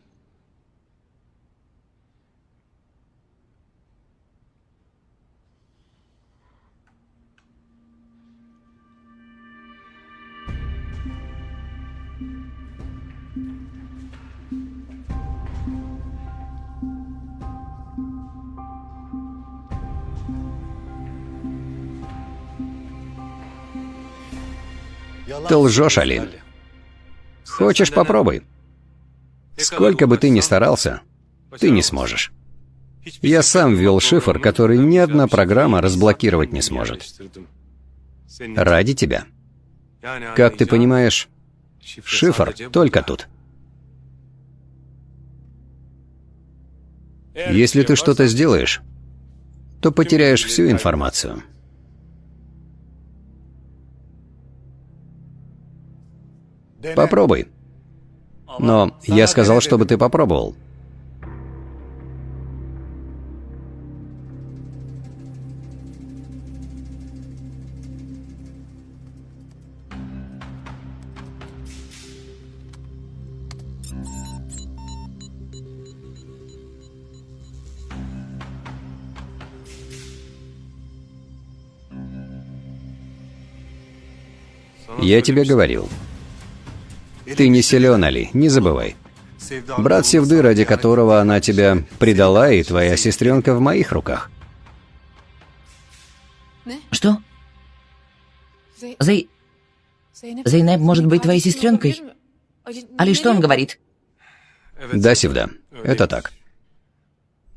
Ты лжешь, Али. Хочешь, попробуй. Сколько бы ты ни старался, ты не сможешь. Я сам ввел шифр, который ни одна программа разблокировать не сможет. Ради тебя. Как ты понимаешь, шифр только тут. Если ты что-то сделаешь, то потеряешь всю информацию. Попробуй. Но я сказал, чтобы ты попробовал. Я тебе говорил. Ты не силен, Али, не забывай. Брат Севды, ради которого она тебя предала, и твоя сестренка в моих руках. Что? Зейнеп может быть твоей сестренкой? Али, что он говорит? Да, Севда, это так.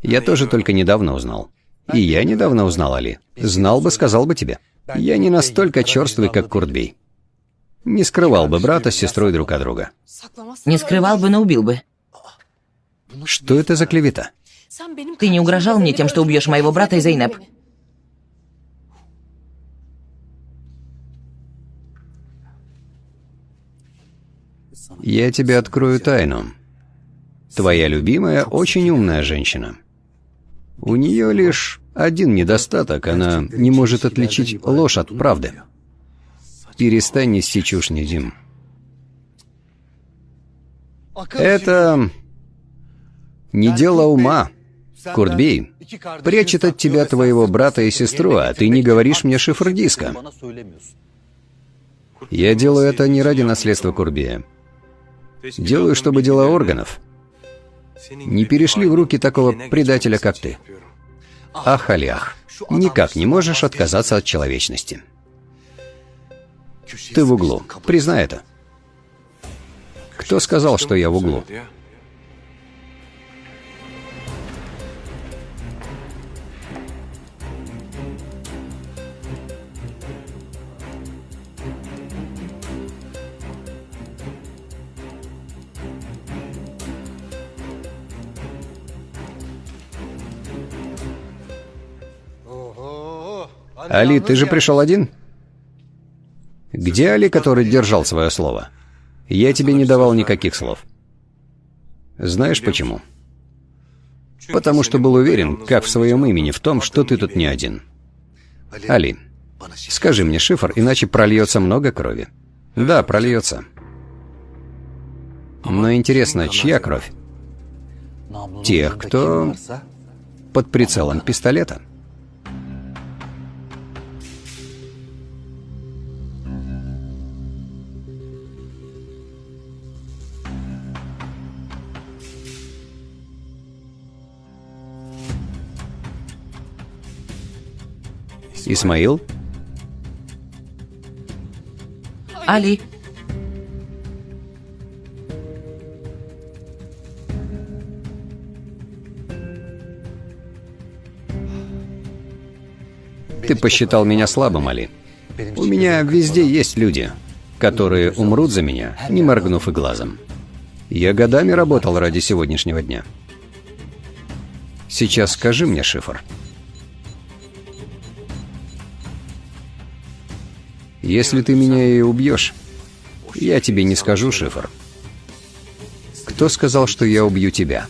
Я тоже только недавно узнал. И я недавно узнал, Али. Знал бы, сказал бы тебе. Я не настолько черствый, как Куртбей. Не скрывал бы брата с сестрой друг от друга. Не скрывал бы, но убил бы. Что это за клевета? Ты не угрожал мне тем, что убьешь моего брата и Зейнеп? Я тебе открою тайну. Твоя любимая очень умная женщина. У нее лишь один недостаток, она не может отличить ложь от правды. Перестань нести чушь, Недим. Это не дело ума. Куртбей прячет от тебя твоего брата и сестру, а ты не говоришь мне шифр диска. Я делаю это не ради наследства Куртбея. Делаю, чтобы дела органов не перешли в руки такого предателя, как ты. Ах, Алиах, никак не можешь отказаться от человечности. Ты в углу. Признай это. Кто сказал, что я в углу? Али, ты же пришел один? Где Али, который держал свое слово? Я тебе не давал никаких слов. Знаешь почему? Потому что был уверен, как в своем имени, в том, что ты тут не один. Али, скажи мне шифр, иначе прольется много крови. Да, прольется. Но интересно, чья кровь? Тех, кто под прицелом пистолета. Исмаил? Али. Ты посчитал меня слабым, Али. У меня везде есть люди, которые умрут за меня, не моргнув и глазом. Я годами работал ради сегодняшнего дня. Сейчас скажи мне шифр. Если ты меня и убьешь, я тебе не скажу шифр. Кто сказал, что я убью тебя?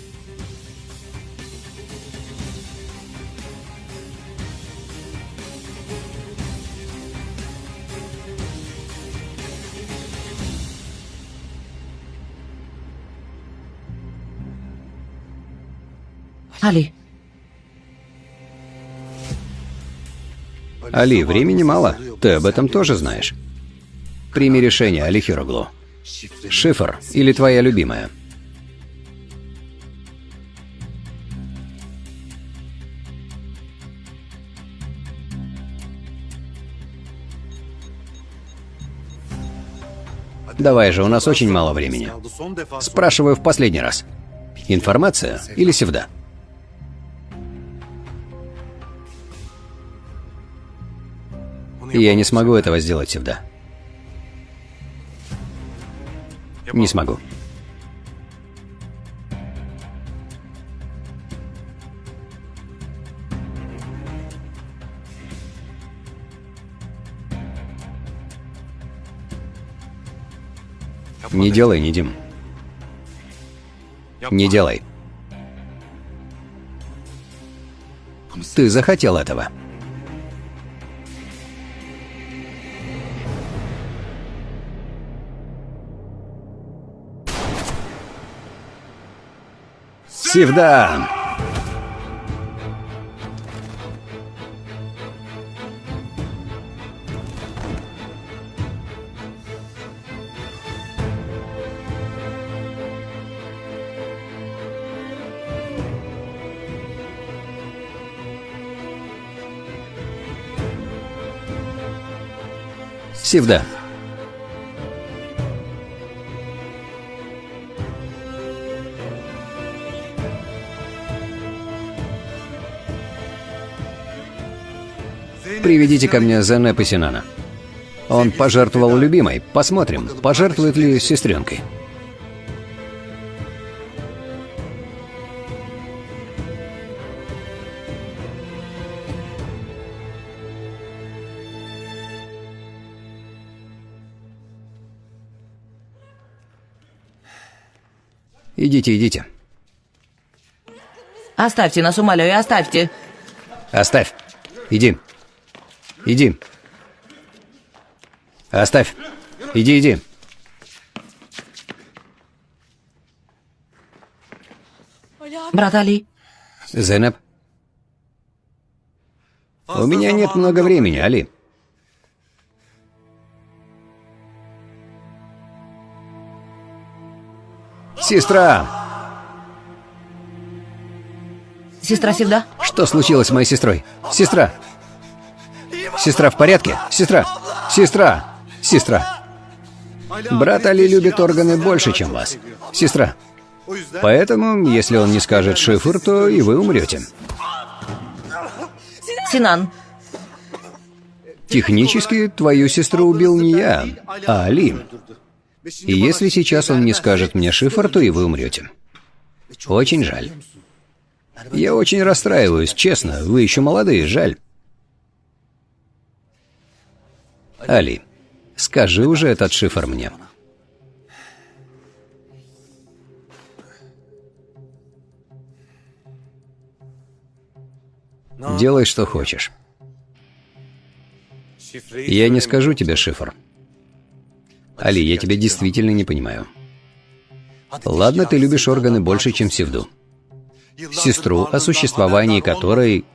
Али. Али, времени мало. Ты об этом тоже знаешь. Прими решение, Али Хироглу. Шифр или твоя любимая? Давай же, у нас очень мало времени. Спрашиваю в последний раз. Информация или севда? Я не смогу этого сделать, севда. Не смогу. Не делай, Недим. Не делай. Ты захотел этого. Севда! Севда. Приведите ко мне Зенеп и Синана. Он пожертвовал любимой. Посмотрим, пожертвует ли сестренкой. Идите, идите. Оставьте нас, умоляю, оставьте. Оставь. Иди. Иди. Оставь. Иди, иди. Брат Али. Зенеп. У меня нет много времени, Али. Сестра! Сестра Севда? Что случилось с моей сестрой? Сестра! Сестра в порядке? Сестра! Сестра! Сестра! Брат Али любит органы больше, чем вас. Сестра. Поэтому, если он не скажет шифр, то и вы умрете. Синан. Технически, твою сестру убил не я, а Али. И если сейчас он не скажет мне шифр, то и вы умрете. Очень жаль. Я очень расстраиваюсь, честно. Вы еще молодые, жаль. Али, скажи уже этот шифр мне. Делай, что хочешь. Я не скажу тебе шифр. Али, я тебя действительно не понимаю. Ладно, ты любишь органы больше, чем Севду. Сестру, о существовании которой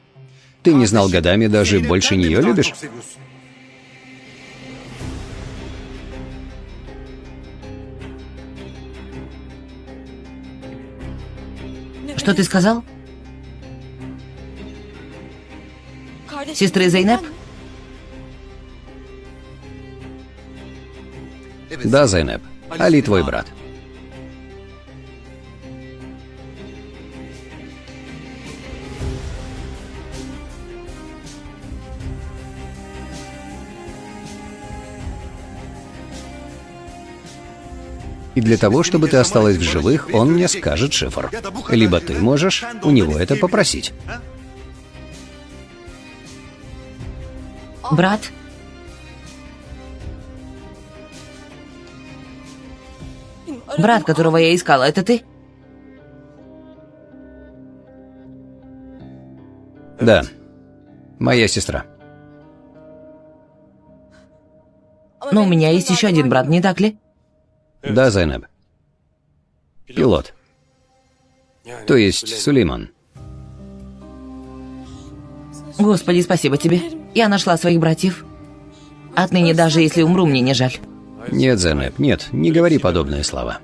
ты не знал годами, даже больше нее любишь? Что ты сказал? Сестры Зейнеп? Да, Зейнеп. Али твой брат. И для того, чтобы ты осталась в живых, он мне скажет шифр. Либо ты можешь у него это попросить. Брат? Брат, которого я искала, это ты? Да. Моя сестра. Но у меня есть еще один брат, не так ли? Да, Зайнеб. Пилот. То есть Сулейман. Господи, спасибо тебе. Я нашла своих братьев. Отныне даже если умру, мне не жаль. Нет, Зайнеб, нет, не говори подобные слова.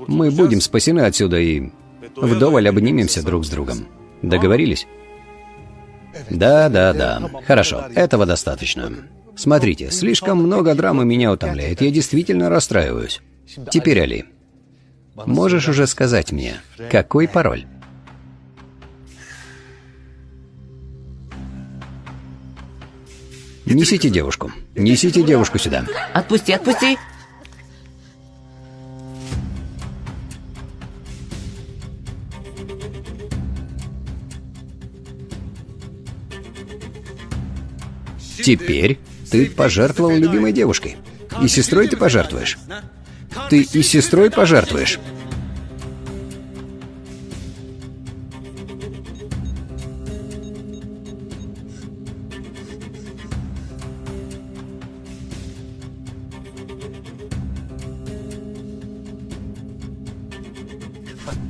Мы будем спасены отсюда и вдоволь обнимемся друг с другом. Договорились? Да. Хорошо, этого достаточно. Смотрите, слишком много драмы меня утомляет, я действительно расстраиваюсь. Теперь, Али, можешь уже сказать мне, какой пароль? Несите девушку. Несите девушку сюда. Отпусти, отпусти! Теперь ты пожертвовал любимой девушкой. И сестрой ты пожертвуешь. Ты и сестрой пожертвуешь.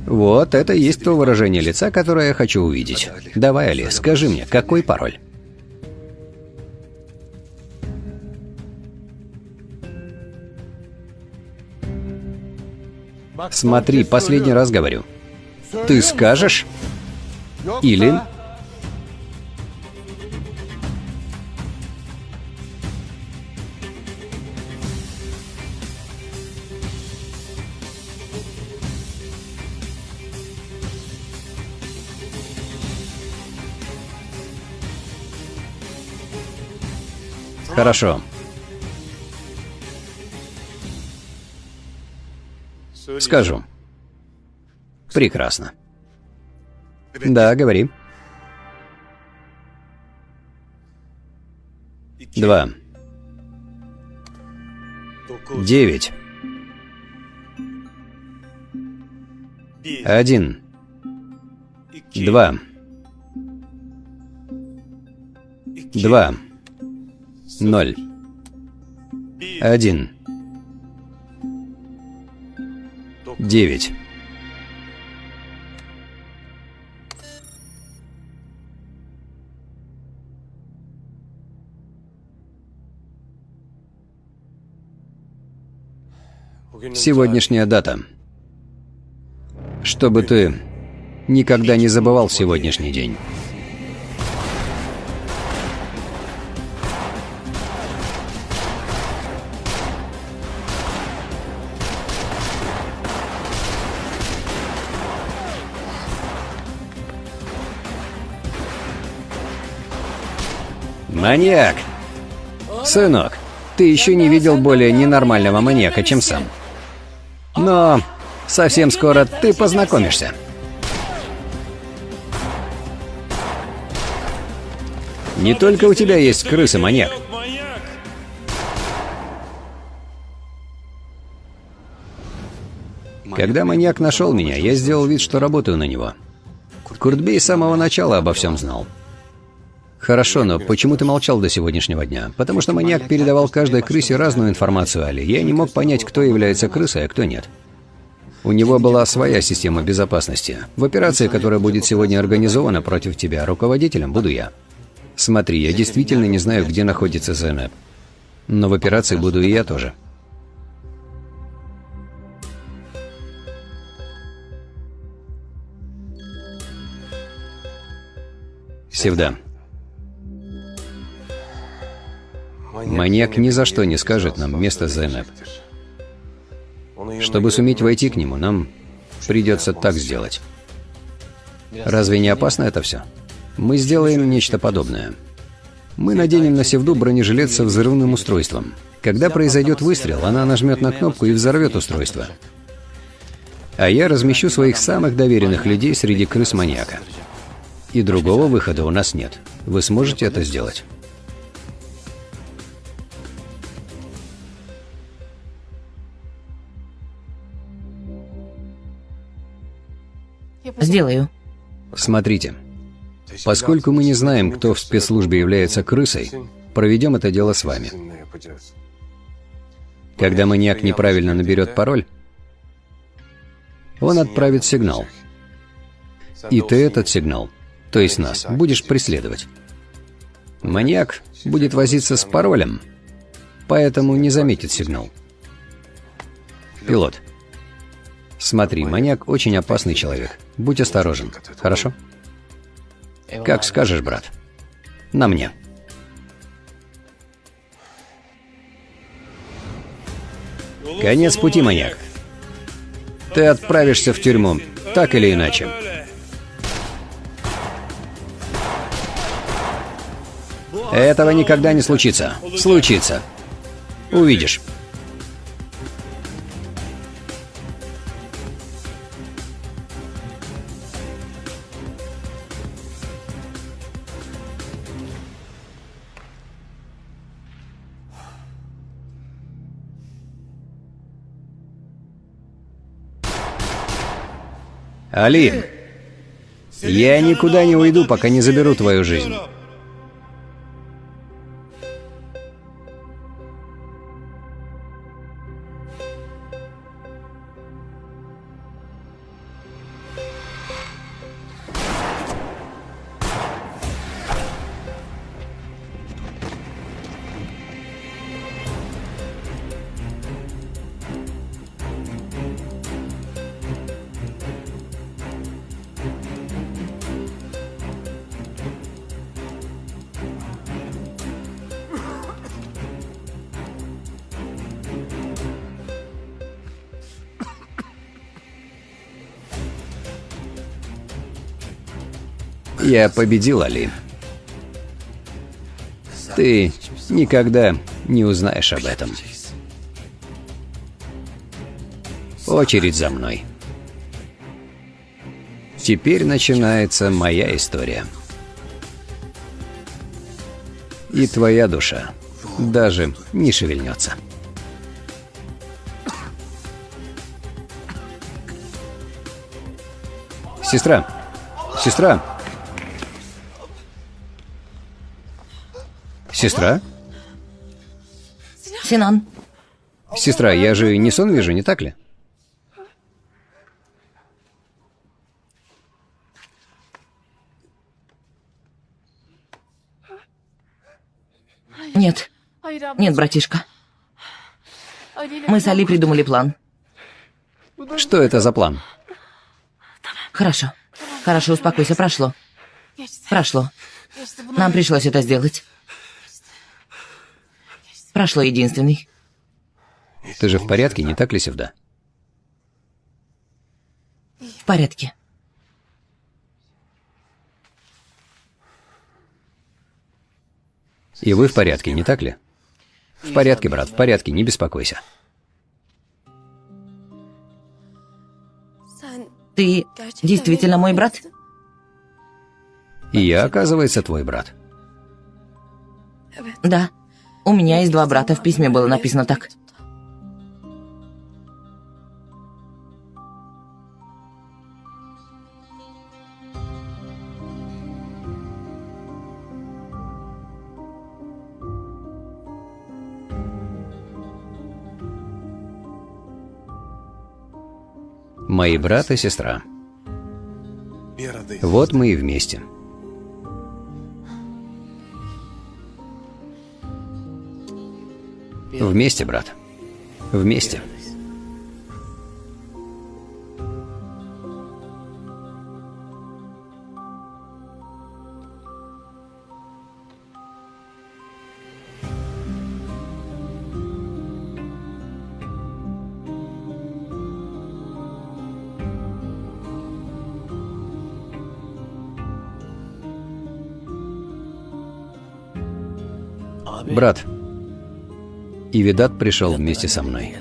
Вот это и есть то выражение лица, которое я хочу увидеть. Давай, Али, скажи мне, какой пароль? Смотри, последний раз говорю. Ты скажешь? Или... Хорошо. Скажу. Прекрасно. Да, говори. 2. 9. 1. 2. 2. 0. 1. 9. Сегодняшняя дата. Чтобы ты никогда не забывал сегодняшний день. Маньяк! Сынок, ты еще не видел более ненормального маньяка, чем сам. Но совсем скоро ты познакомишься. Не только у тебя есть крыса, маньяк. Когда маньяк нашел меня, я сделал вид, что работаю на него. Куртбей с самого начала обо всем знал. Хорошо, но почему ты молчал до сегодняшнего дня? Потому что маньяк передавал каждой крысе разную информацию, Али. Я не мог понять, кто является крысой, а кто нет. У него была своя система безопасности. В операции, которая будет сегодня организована против тебя, руководителем буду я. Смотри, я действительно не знаю, где находится Зейнеп. Но в операции буду и я тоже. Севда. Маньяк ни за что не скажет нам место Зейнеп. Чтобы суметь войти к нему, нам придется так сделать. Разве не опасно это все? Мы сделаем нечто подобное. Мы наденем на Севду бронежилет со взрывным устройством. Когда произойдет выстрел, она нажмет на кнопку и взорвет устройство. А я размещу своих самых доверенных людей среди крыс маньяка. И другого выхода у нас нет. Вы сможете это сделать? Сделаю. Смотрите. Поскольку мы не знаем, кто в спецслужбе является крысой, проведем это дело с вами. Когда маньяк неправильно наберет пароль, он отправит сигнал. И ты этот сигнал, то есть нас, будешь преследовать. Маньяк будет возиться с паролем, поэтому не заметит сигнал. Пилот. Смотри, маньяк очень опасный человек. Будь осторожен, хорошо? Как скажешь, брат. На мне. Конец пути, маньяк. Ты отправишься в тюрьму, так или иначе. Этого никогда не случится. Случится. Увидишь. Али, я никуда не уйду, пока не заберу твою жизнь. Я победил, Али. Ты никогда не узнаешь об этом. Очередь за мной. Теперь начинается моя история. И твоя душа даже не шевельнется. Сестра! Сестра! Сестра? Синан, Сестра, я же не сон вижу, не так ли? нет. Нет, братишка. Мы с Али придумали план. Что это за план? Хорошо. Хорошо, успокойся, прошло. Прошло. Нам пришлось это сделать. Прошло, единственный. Ты же в порядке, не так ли, Севда? В порядке. И вы в порядке, не так ли? В порядке, брат, в порядке, не беспокойся. Ты действительно мой брат? И я, оказывается, твой брат. Да. У меня есть 2 брата, в письме было написано так. Мои брат и сестра. Вот мы и вместе. Вместе, брат. Вместе. Брат, Ивидат пришел вместе со мной.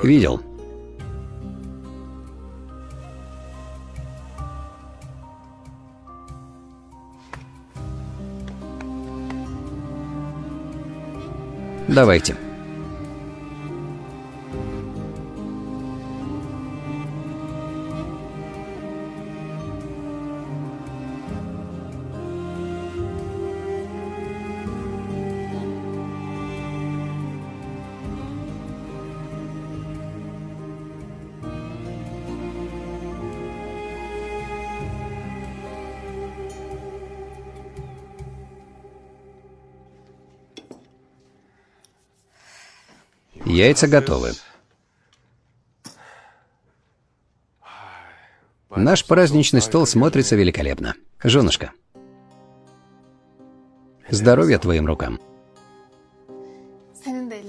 Видел? Давайте. Яйца готовы. Наш праздничный стол смотрится великолепно. Женушка, Здоровья твоим рукам.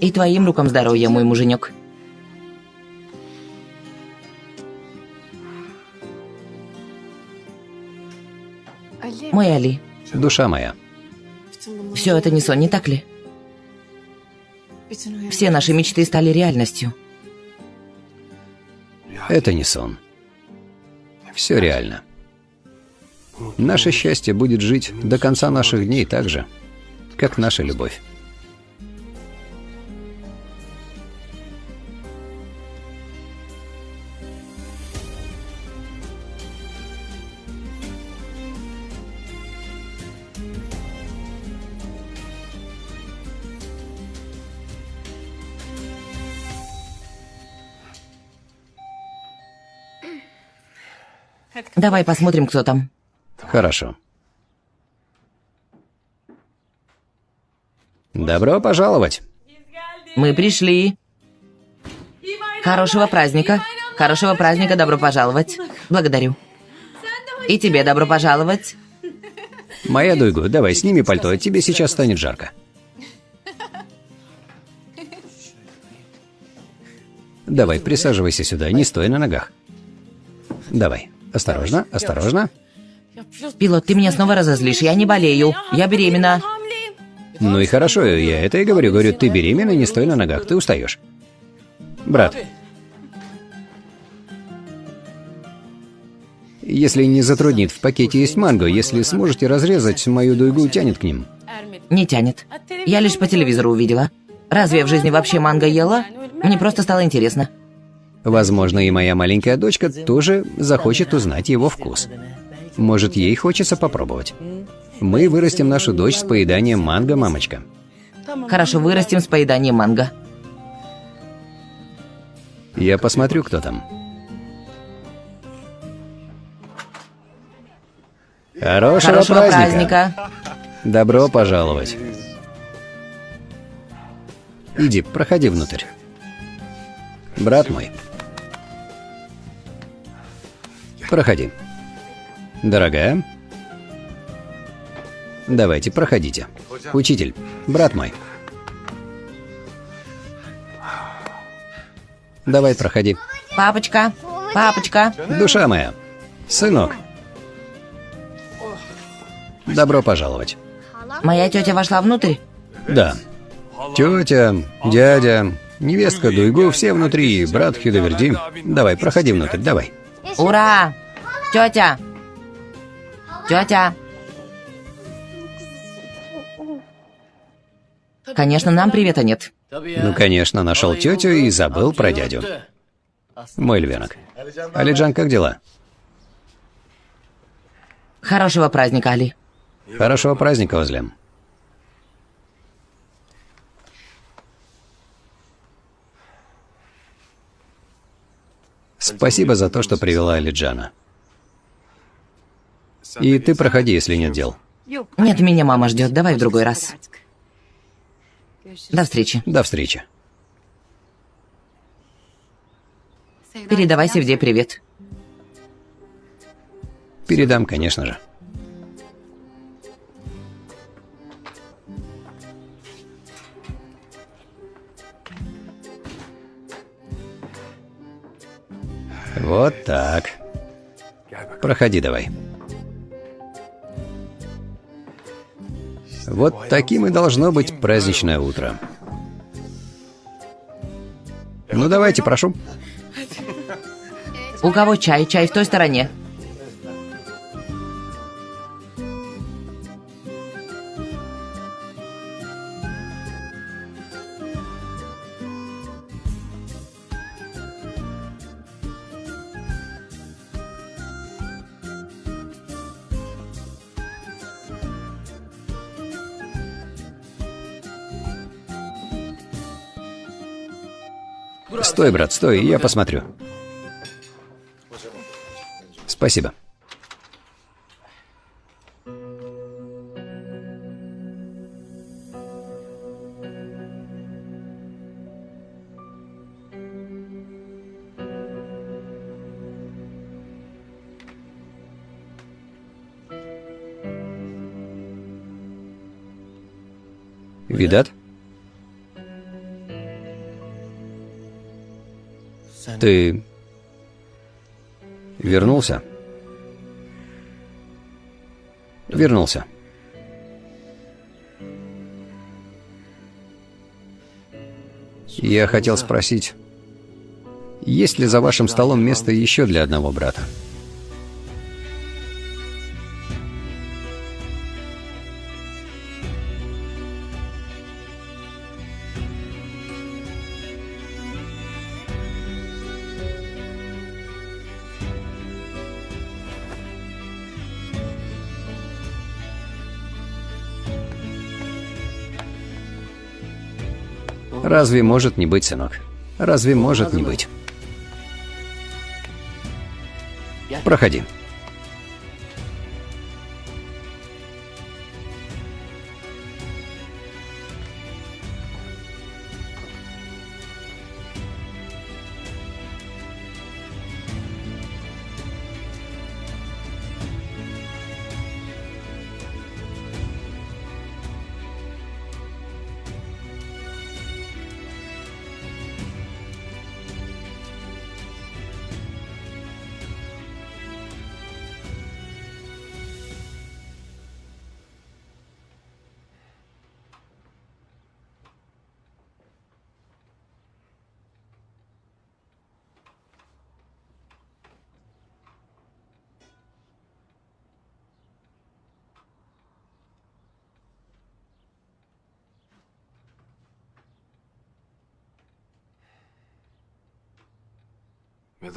И твоим рукам здоровья, мой муженек. Мой Али, Душа моя. все это не сон, не так ли? Все наши мечты стали реальностью. Это не сон. Все реально. Наше счастье будет жить до конца наших дней так же, как наша любовь. Давай посмотрим, кто там. Хорошо. Добро пожаловать. Мы пришли. Хорошего праздника. Хорошего праздника, добро пожаловать. Благодарю. И тебе добро пожаловать. Моя Дуйгу, давай сними пальто, тебе сейчас станет жарко. Давай, присаживайся сюда, не стой на ногах. Давай, осторожно, осторожно. Пилот, ты меня снова разозлишь. Я не болею. Я беременна. Ну и хорошо, я это и говорю. Говорю, ты беременна, не стой на ногах, ты устаешь. Брат. Если не затруднит, в пакете есть манго. Если сможете разрезать, мою Дуйгу тянет к ним. Не тянет. Я лишь по телевизору увидела. Разве я в жизни вообще манго ела? Мне просто стало интересно. Возможно, и моя маленькая дочка тоже захочет узнать его вкус. Может, ей хочется попробовать. Мы вырастим нашу дочь с поеданием манго, мамочка. Хорошо, вырастим с поеданием манго. Я посмотрю, кто там. Хорошего праздника! Добро пожаловать. Иди, проходи внутрь. Брат мой. Проходи. Дорогая. Давайте, проходите. Учитель, брат мой. Давай, проходи. Папочка, папочка. Душа моя. Сынок. Добро пожаловать. Моя тетя вошла внутрь? Да. Тетя, дядя, невестка Дуйгу, все внутри, брат Хюдоверди. Давай, проходи внутрь, давай. Ура! Тетя! Тетя! Конечно, нам привета нет. Ну, конечно, нашел тетю и забыл про дядю. Мой львенок. Алиджан, как дела? Хорошего праздника, Али. Хорошего праздника, Озлем. Спасибо за то, что привела Алиджана. И ты проходи, если нет дел. Нет, меня мама ждет. Давай в другой раз. До встречи. До встречи. Передавай Севде привет. Передам, конечно же. Вот так. Проходи давай. Вот таким и должно быть праздничное утро. Ну давайте, прошу. У кого чай? Чай в той стороне. Стой, брат, стой, я посмотрю. Спасибо. Видат? Ты вернулся? Вернулся. Я хотел спросить, есть ли за вашим столом место еще для одного брата? Разве может не быть, сынок? Разве может не быть? Проходи.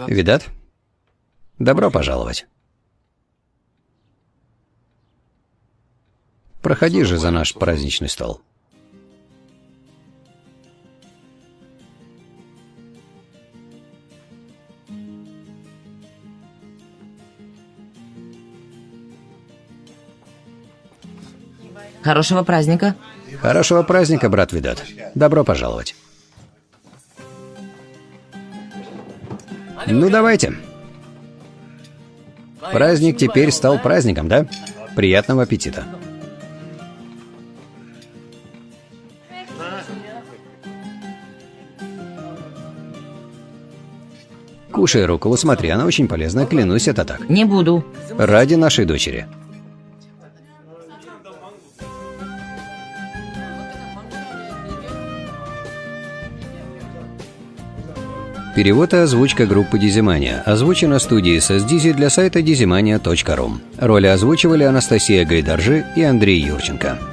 Видат? Добро пожаловать. Проходи же за наш праздничный стол. Хорошего праздника. Хорошего праздника, брат Видат. Добро пожаловать. Ну, давайте. Праздник теперь стал праздником, да? Приятного аппетита. Кушай рукколу, смотри, она очень полезна, клянусь, это так. Не буду. Ради нашей дочери. Перевод и озвучка группы Дизимания. Озвучено студией SSDizi для сайта dizimania.ru. Роли озвучивали Анастасия Гайдаржи и Андрей Юрченко.